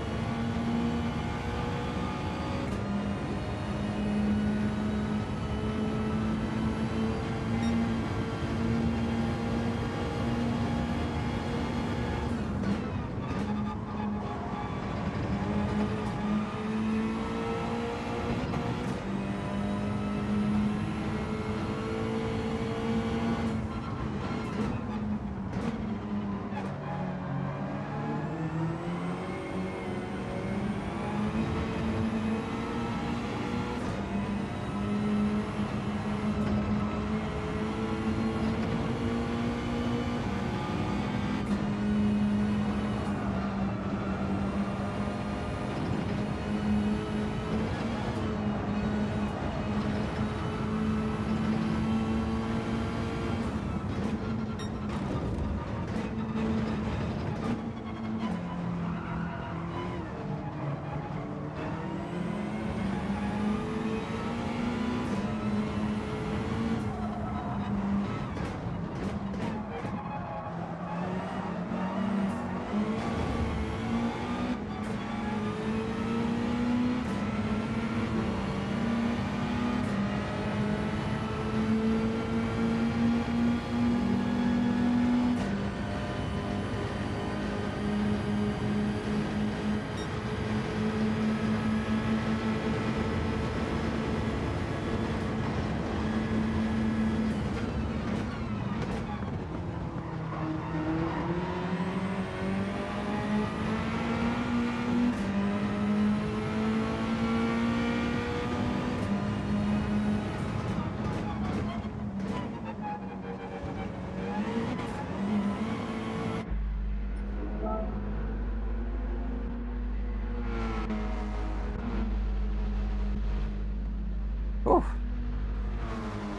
Oh,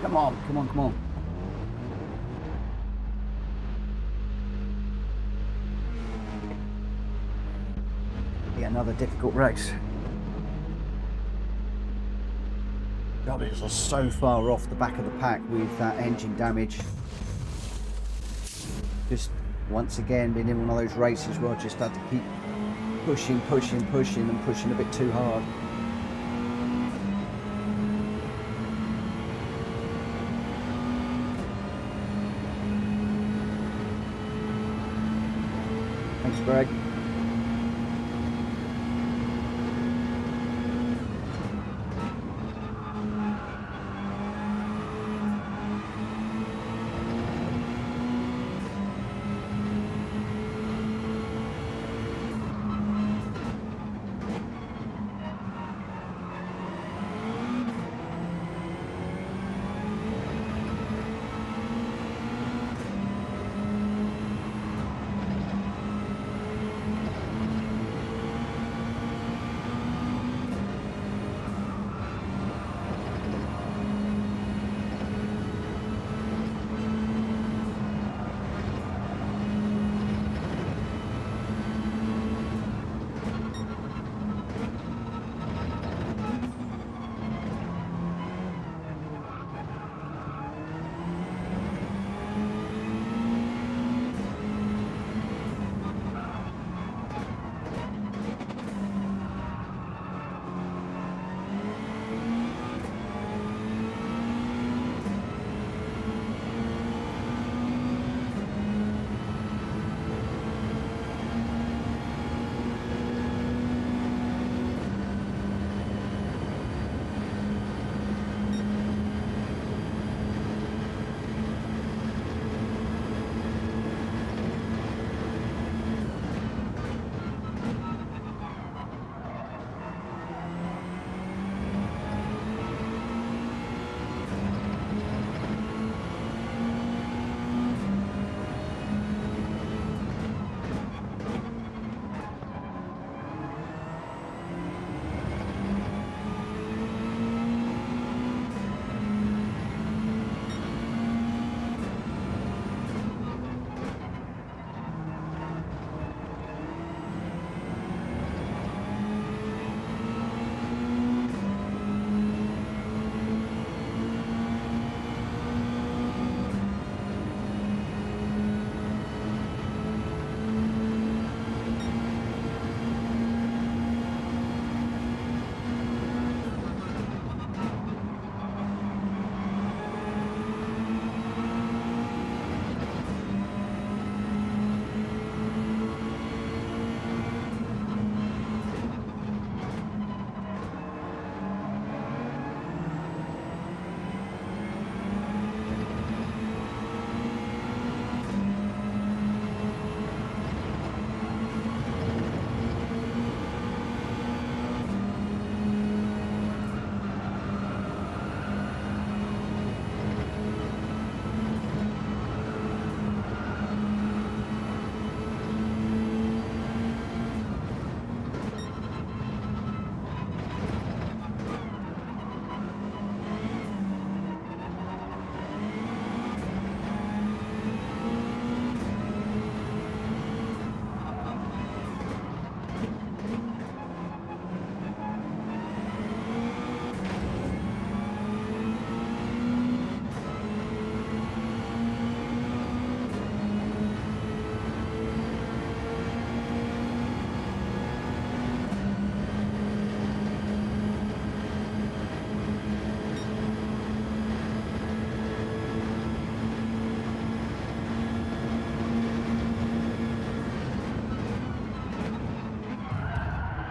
come on, come on, come on. Yeah, another difficult race. God, it was so far off the back of the pack with that engine damage. Just once again being in one of those races where I just had to keep pushing and pushing a bit too hard. Thanks, Greg.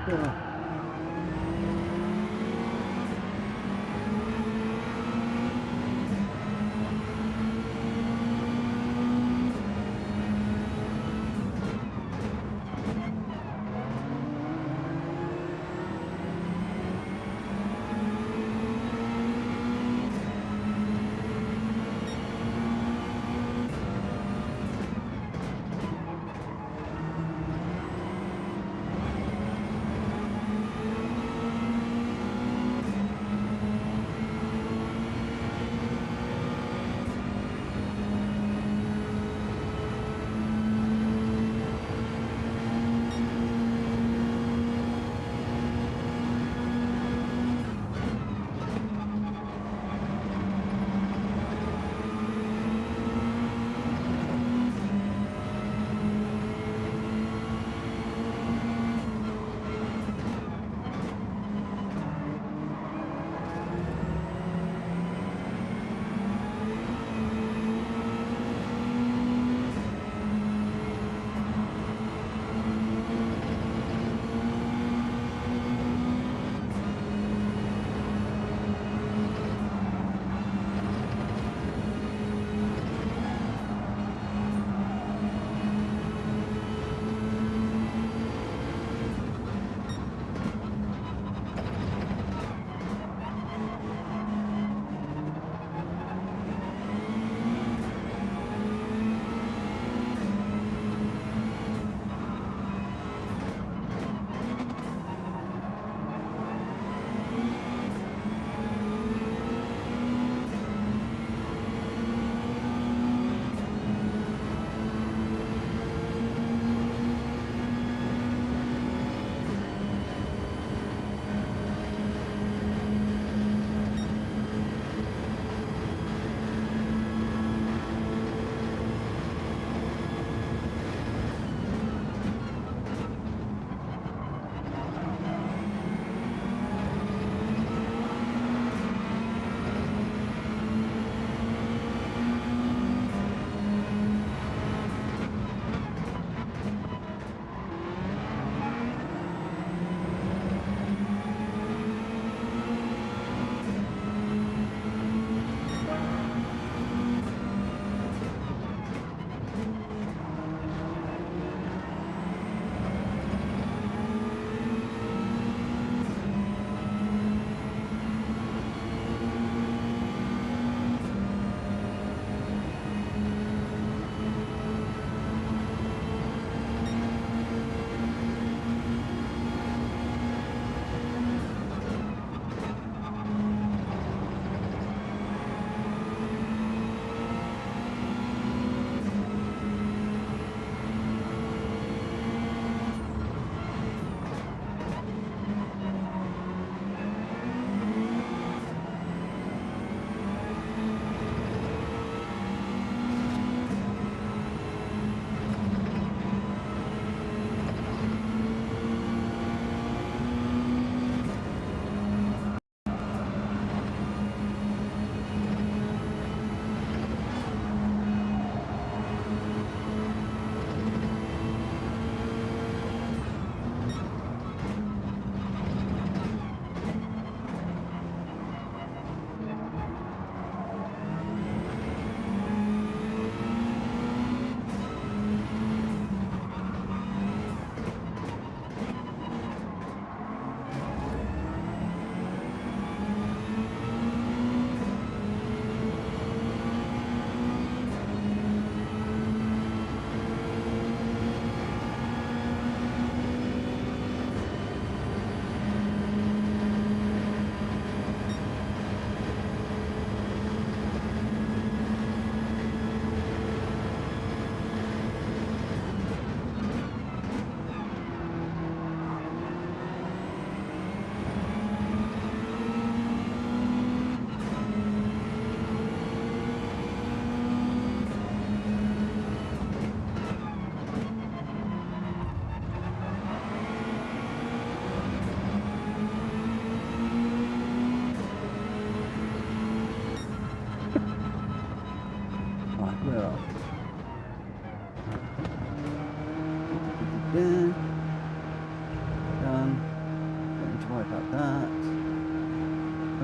Yeah.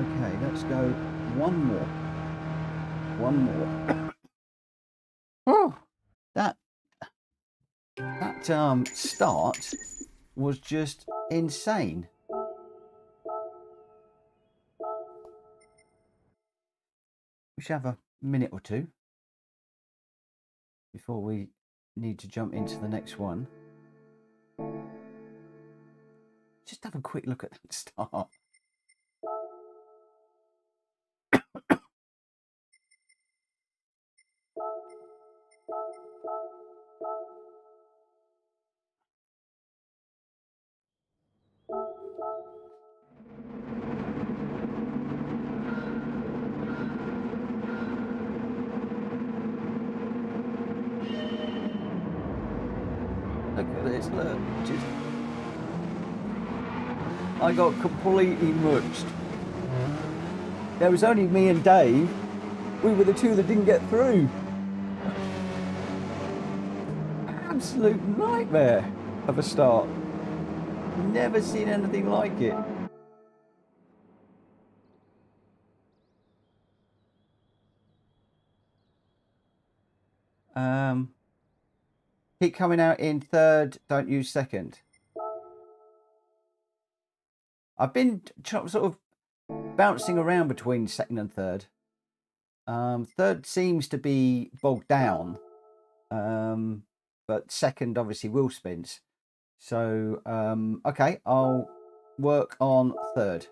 Okay, let's go one more. One more. Oh, that start was just insane. We should have a minute or two before we need to jump into the next one. Just have a quick look at that start. Look at this, look. Just... I got completely muched. There was only me and Dave. We were the two that didn't get through. Absolute nightmare of a start. Never seen anything like it. Keep coming out in third, don't use second. I've been sort of bouncing around between second and third. Third seems to be bogged down, but second obviously wheel spins. So, okay, I'll work on third.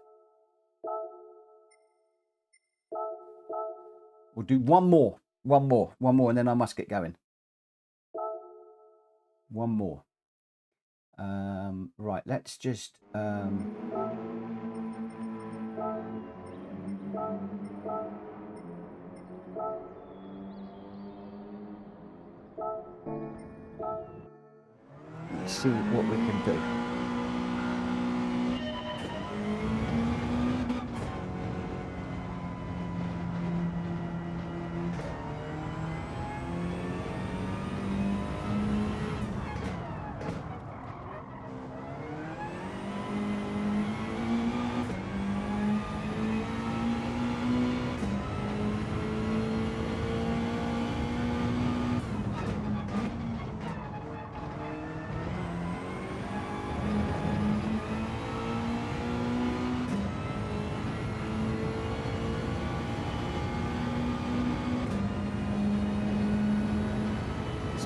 We'll do one more, and then I must get going. One more. Right, let's just... let's see what we can do.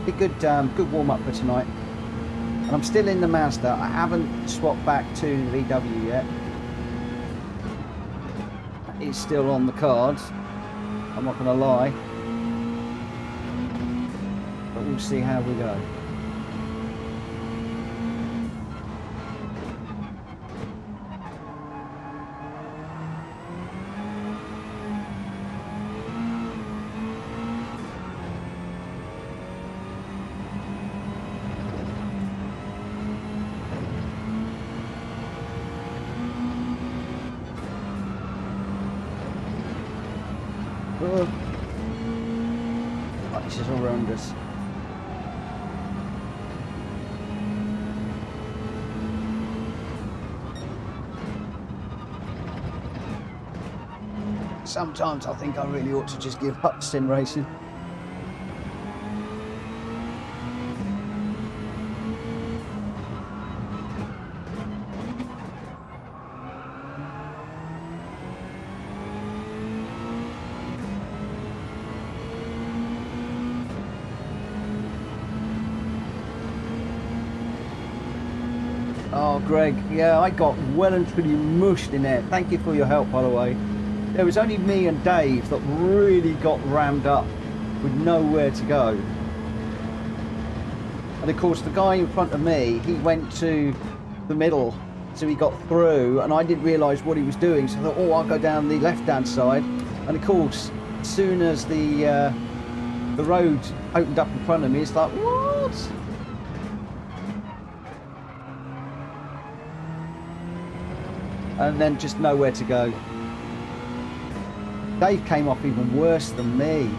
Be good, good warm up for tonight. And I'm still in the Mazda. I haven't swapped back to VW yet. It's still on the cards. I'm not going to lie. But we'll see how we go. Oh, this is horrendous. Sometimes I think I really ought to just give up sim racing. Oh, Greg, yeah, I got well and truly mushed in there. Thank you for your help, by the way. There was only me and Dave that really got rammed up with nowhere to go. And of course, the guy in front of me, he went to the middle, so he got through, and I didn't realise what he was doing. So I thought, oh, I'll go down the left-hand side. And of course, as soon as the road opened up in front of me, it's like, what? And then just nowhere to go. Dave came off even worse than me.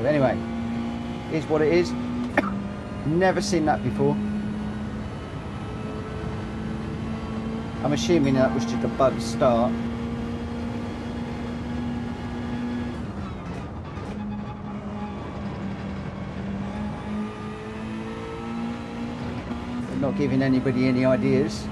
anyway, here's what it is. Never seen that before. I'm assuming that was just a bug start. Not giving anybody any ideas.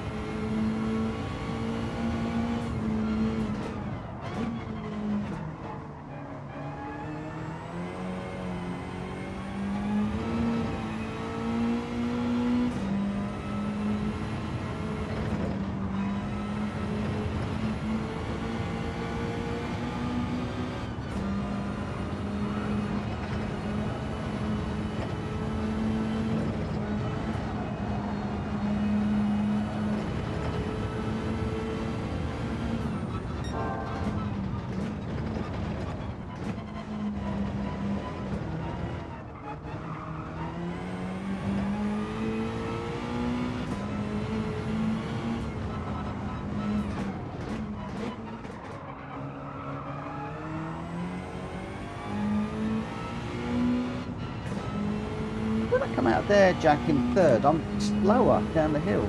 Come out there, Jack, in third. I'm slower down the hill.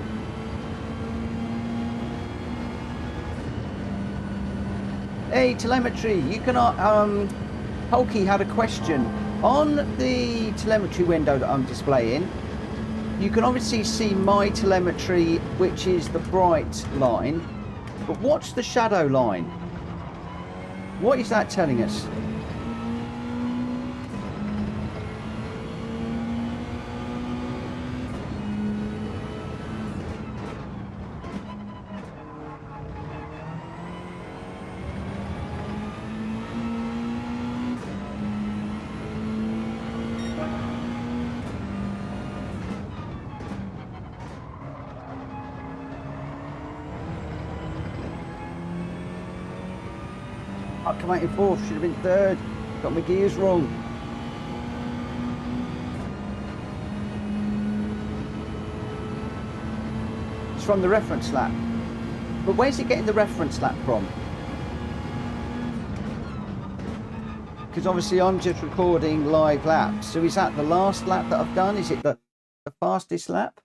Hey, telemetry, you can Hulky had a question on the telemetry window that I'm displaying. You can obviously see my telemetry, which is the bright line, but what's the shadow line? What is that telling us? I come out in fourth, should have been third. Got my gears wrong. It's from the reference lap. But where's it getting the reference lap from? Because obviously I'm just recording live laps. So is that the last lap that I've done? Is it the fastest lap?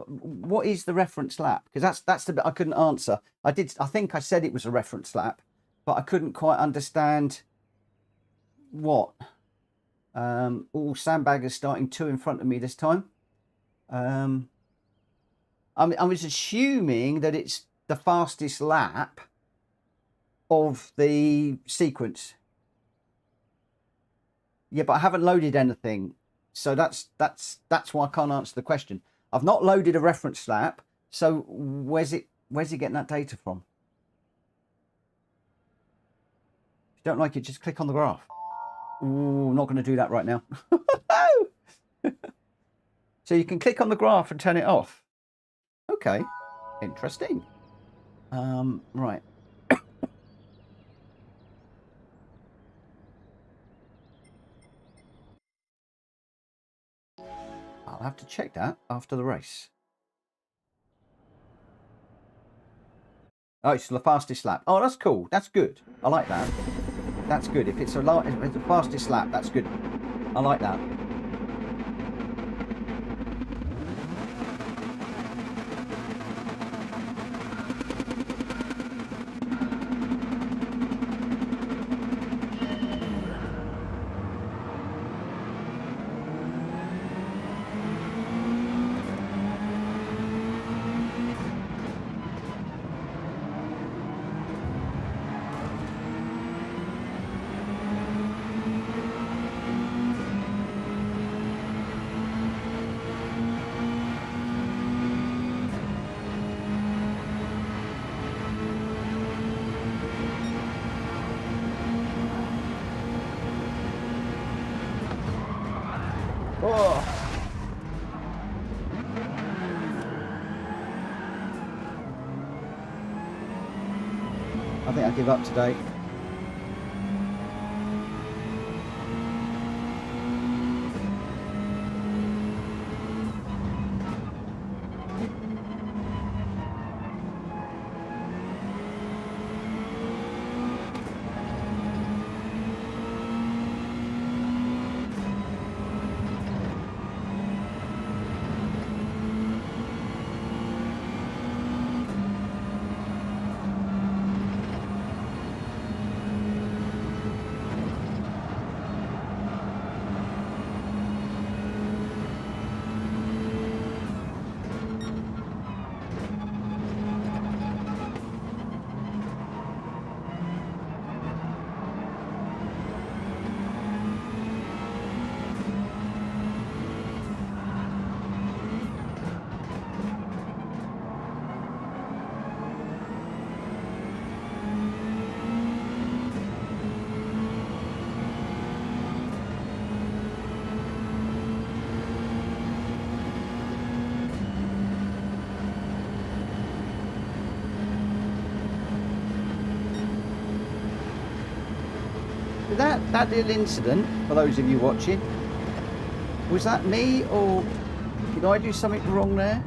What is the reference lap? Because that's the bit I couldn't answer. I think I said it was a reference lap, but I couldn't quite understand what. All sandbaggers starting two in front of me this time. I was assuming that it's the fastest lap of the sequence. Yeah, but I haven't loaded anything, so that's why I can't answer the question. I've not loaded a reference lap, so where's it getting that data from? If you don't like it, just click on the graph. Ooh, not going to do that right now. So you can click on the graph and turn it off. Okay, interesting. Right. I'll have to check that after the race. Oh, it's the fastest lap. Oh, that's cool. That's good. I like that. That's good. If it's the fastest lap, that's good. I like that. Oh. I think I give up today. That little incident, for those of you watching, was that me or did I do something wrong there?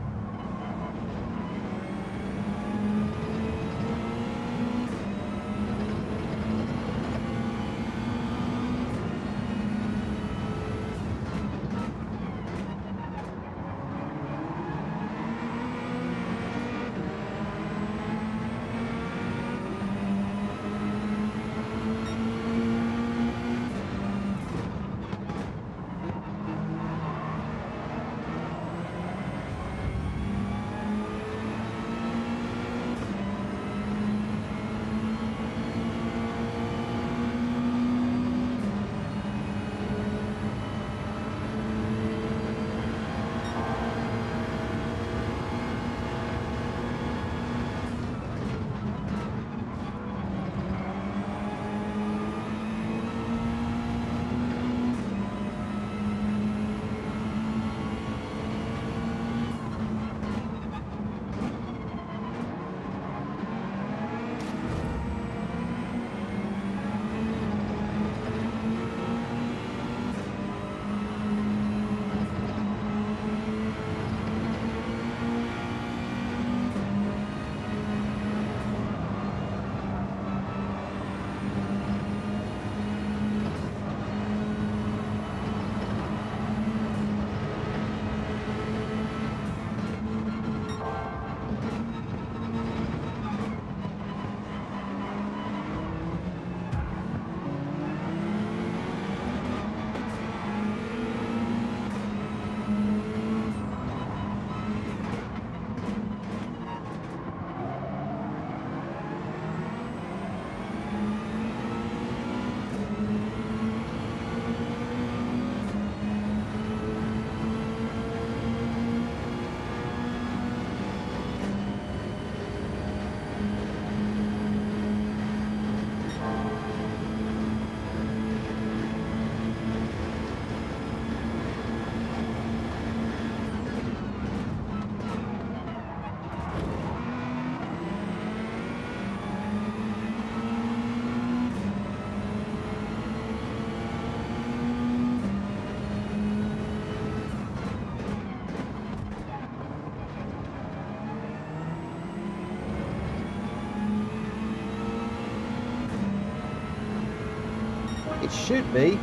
It should be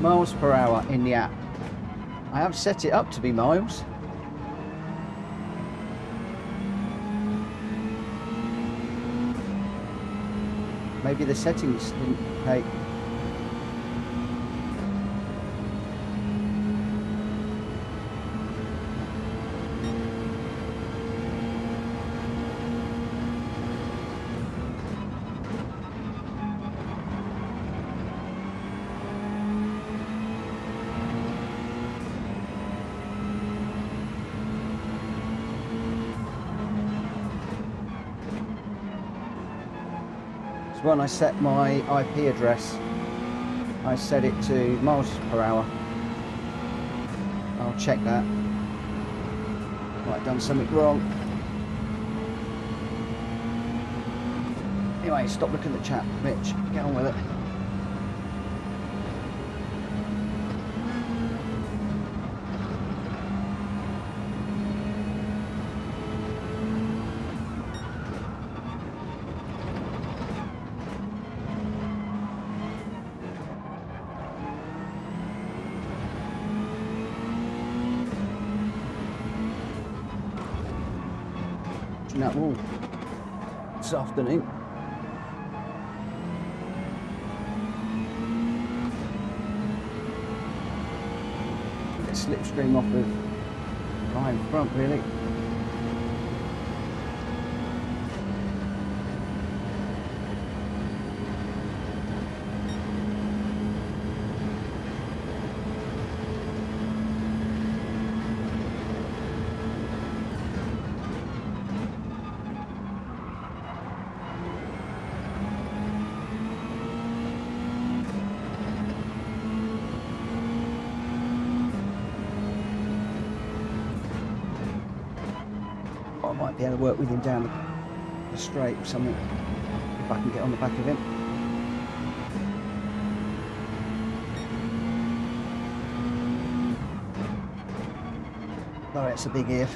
miles per hour in the app. I have set it up to be miles. Maybe the settings didn't take. When I set my IP address, I set it to miles per hour. I'll check that. Might have done something wrong. Anyway, stop looking at the chat, Mitch. Get on with it. That wall this afternoon. Get slipstream off of the guy in front, really. I might be able to work with him down the straight or something, if I can get on the back of him. Oh, that's a big if.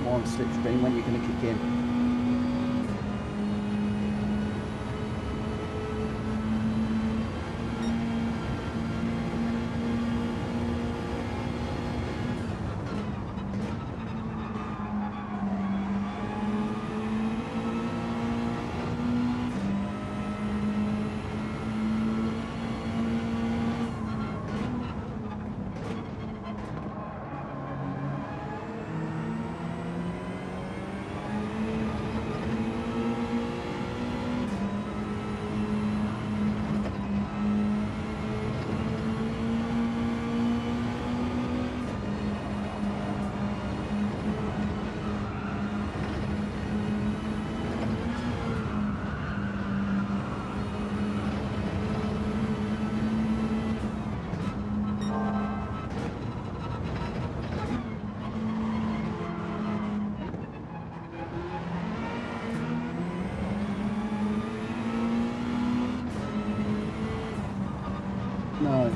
On slipstream, when you're going to kick in. No.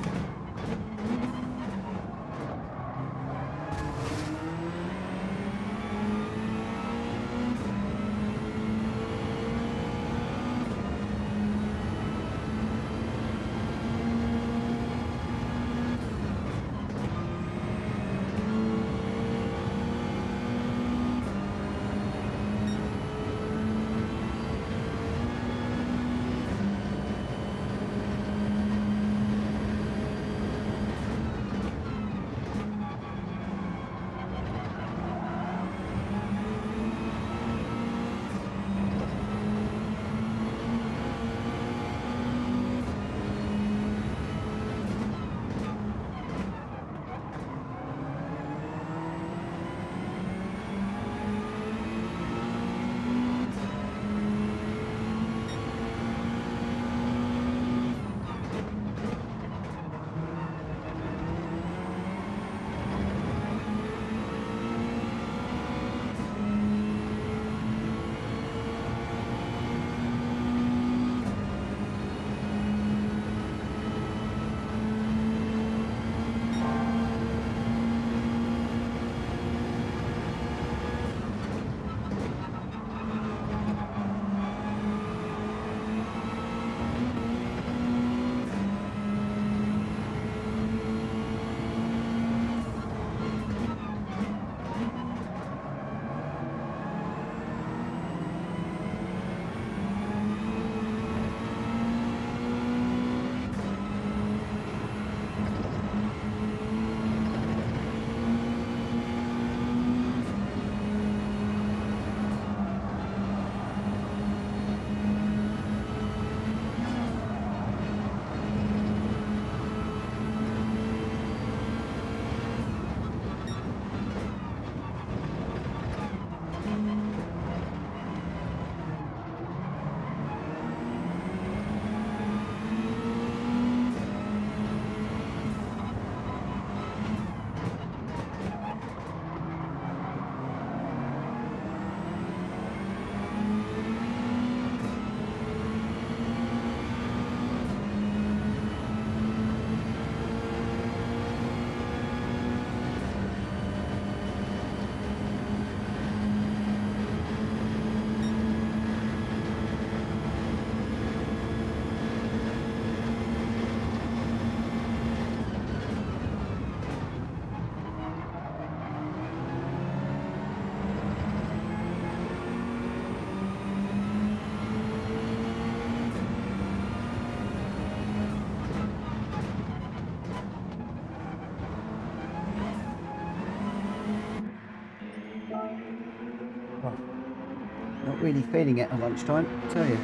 Not really feeling it at lunchtime, I tell you.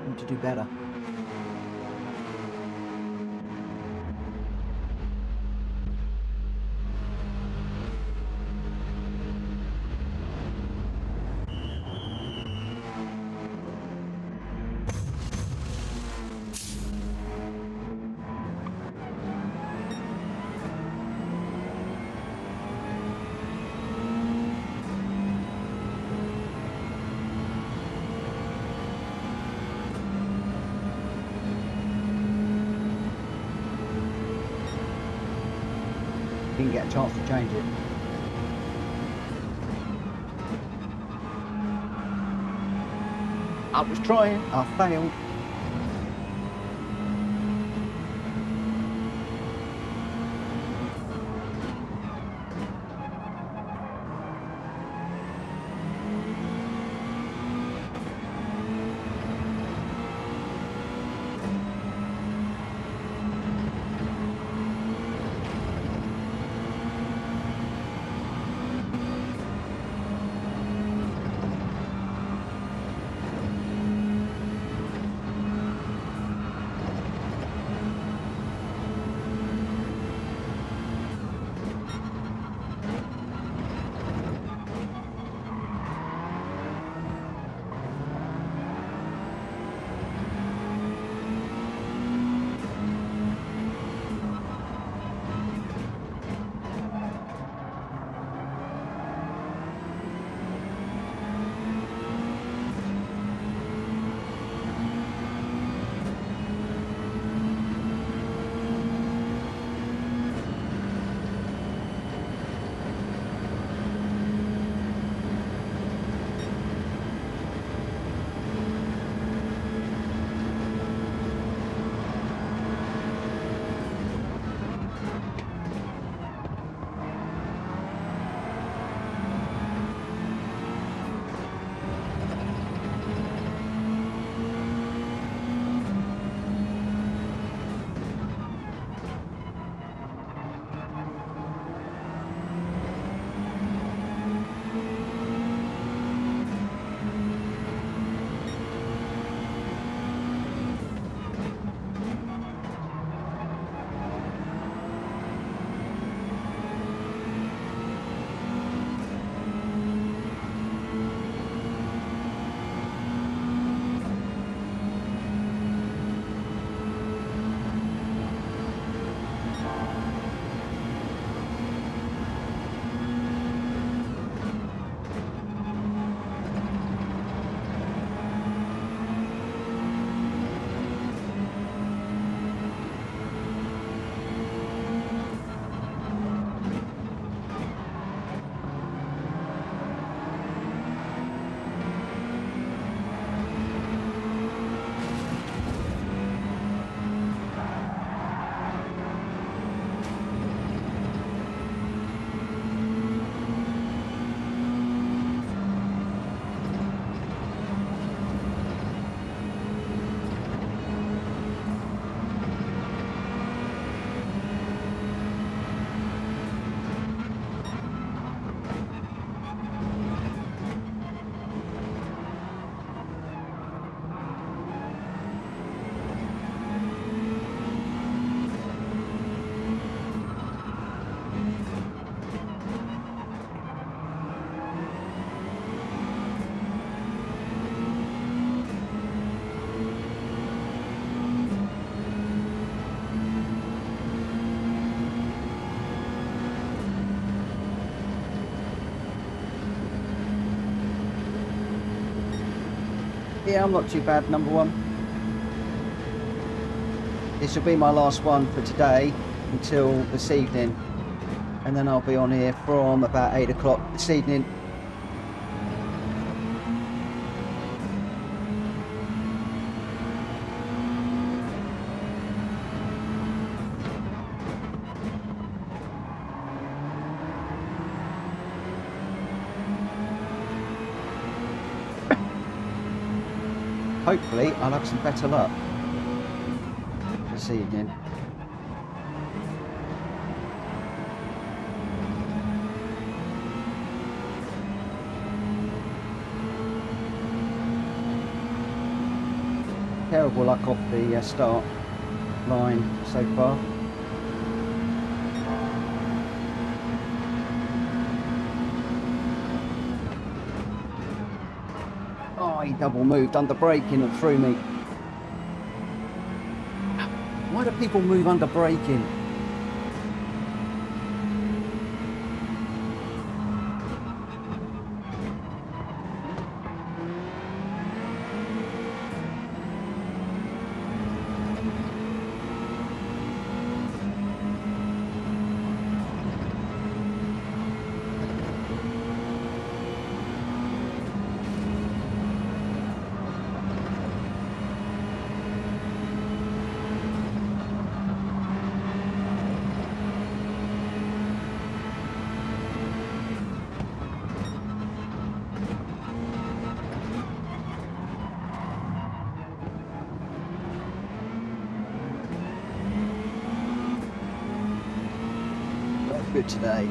Need to do better. Didn't get a chance to change it. I was trying, I failed. Yeah, I'm not too bad, number one. This will be my last one for today until this evening, and then I'll be on here from about 8 o'clock this evening. Hopefully I'll have some better luck this evening. Terrible luck off the start line so far. He double moved under braking and threw me. Why do people move under braking? good today.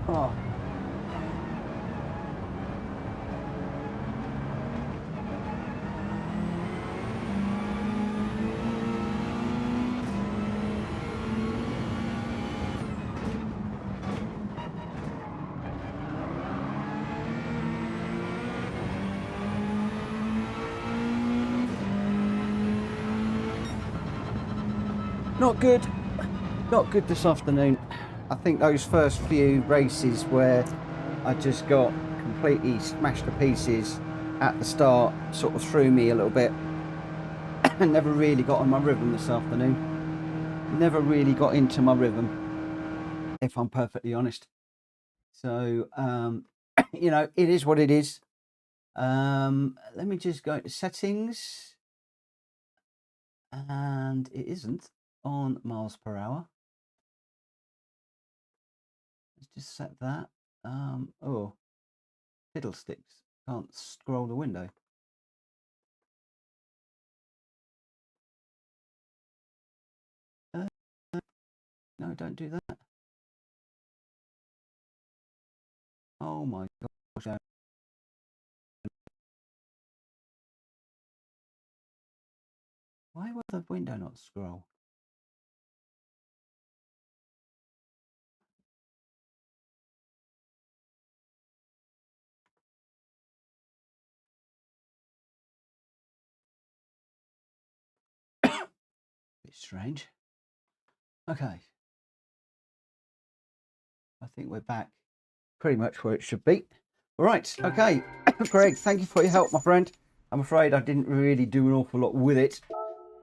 Oh. Not good. Not good this afternoon. I think those first few races where I just got completely smashed to pieces at the start sort of threw me a little bit. And never really got on my rhythm this afternoon. Never really got into my rhythm, if I'm perfectly honest. So, you know, it is what it is. Let me just go to settings. And it isn't on miles per hour. Let's just set that. Oh, fiddlesticks. Can't scroll the window. No, don't do that. Oh my gosh. Why will the window not scroll? Bit strange. Okay. I think we're back pretty much where it should be. All right. Okay. Craig, thank you for your help, my friend. I'm afraid I didn't really do an awful lot with it.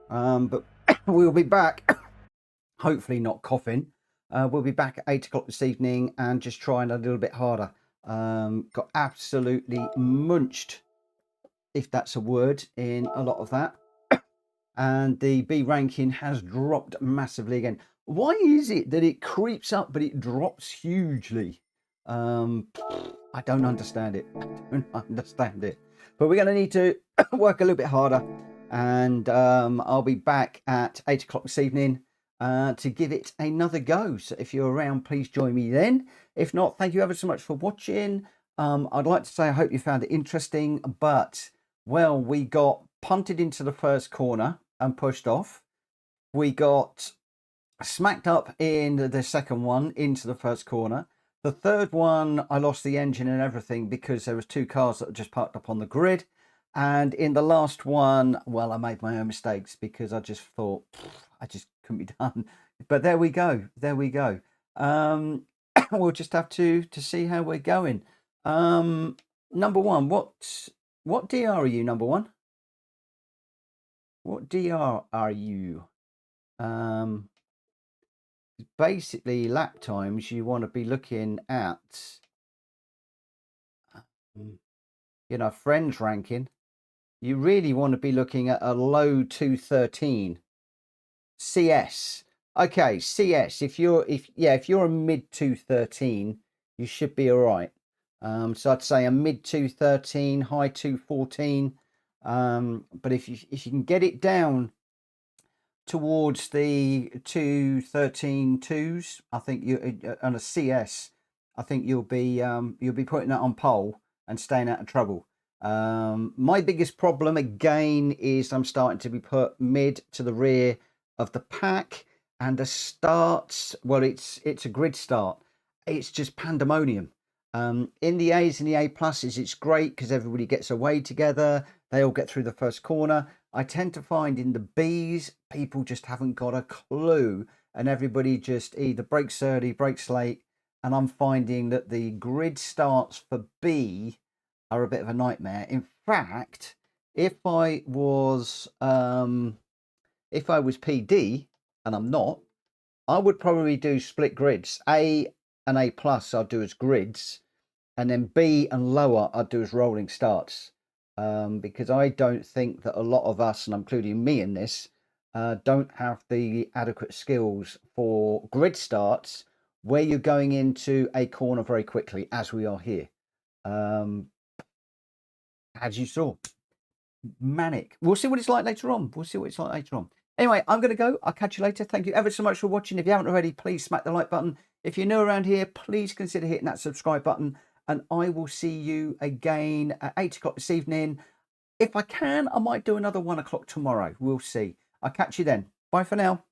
But we'll be back. Hopefully not coughing. We'll be back at 8 o'clock this evening and just trying a little bit harder. Got absolutely munched, if that's a word, in a lot of that. and the B ranking has dropped massively again. Why is it that it creeps up but it drops hugely? I don't understand it. I don't understand it. But we're going to need to work a little bit harder, and I'll be back at 8 o'clock this evening to give it another go. So if you're around, please join me then. If not, thank you ever so much for watching. I'd like to say I hope you found it interesting, but well, we got punted into the first corner and pushed off. We got smacked up in the second one into the first corner. The third one, I lost the engine and everything because there was 2 cars that were just parked up on the grid. And in the last one, well, I made my own mistakes because I just thought I just couldn't be done. But there we go. There we go. We'll just have to see how we're going. Number one, what DR are you, number one? What DR are you? Basically, lap times, you want to be looking at, you know, friends ranking. You really want to be looking at a low 213. CS. Okay, CS. If you're a mid 213, you should be all right. So I'd say a mid 213, high 214. But if you can get it down towards the 213.2s, I think you on a CS, I think you'll be putting that on pole and staying out of trouble. My biggest problem again is I'm starting to be put mid to the rear of the pack, and the starts, well, it's a grid start. It's just pandemonium. In the A's and the A pluses, it's great because everybody gets away together. They all get through the first corner. I tend to find in the B's, people just haven't got a clue, and everybody just either breaks early, breaks late, and I'm finding that the grid starts for B are a bit of a nightmare. In fact, if I was PD, and I'm not, I would probably do split grids. A and A plus I'll do as grids, and then B and lower I'd do as rolling starts. Because I don't think that a lot of us, and including me in this, don't have the adequate skills for grid starts where you're going into a corner very quickly, as we are here. As you saw, manic. We'll see what it's like later on. Anyway, I'm going to go. I'll catch you later. Thank you ever so much for watching. If you haven't already, please smack the like button. If you're new around here, please consider hitting that subscribe button. And I will see you again at 8 o'clock this evening. If I can, I might do another 1 o'clock tomorrow. We'll see. I'll catch you then. Bye for now.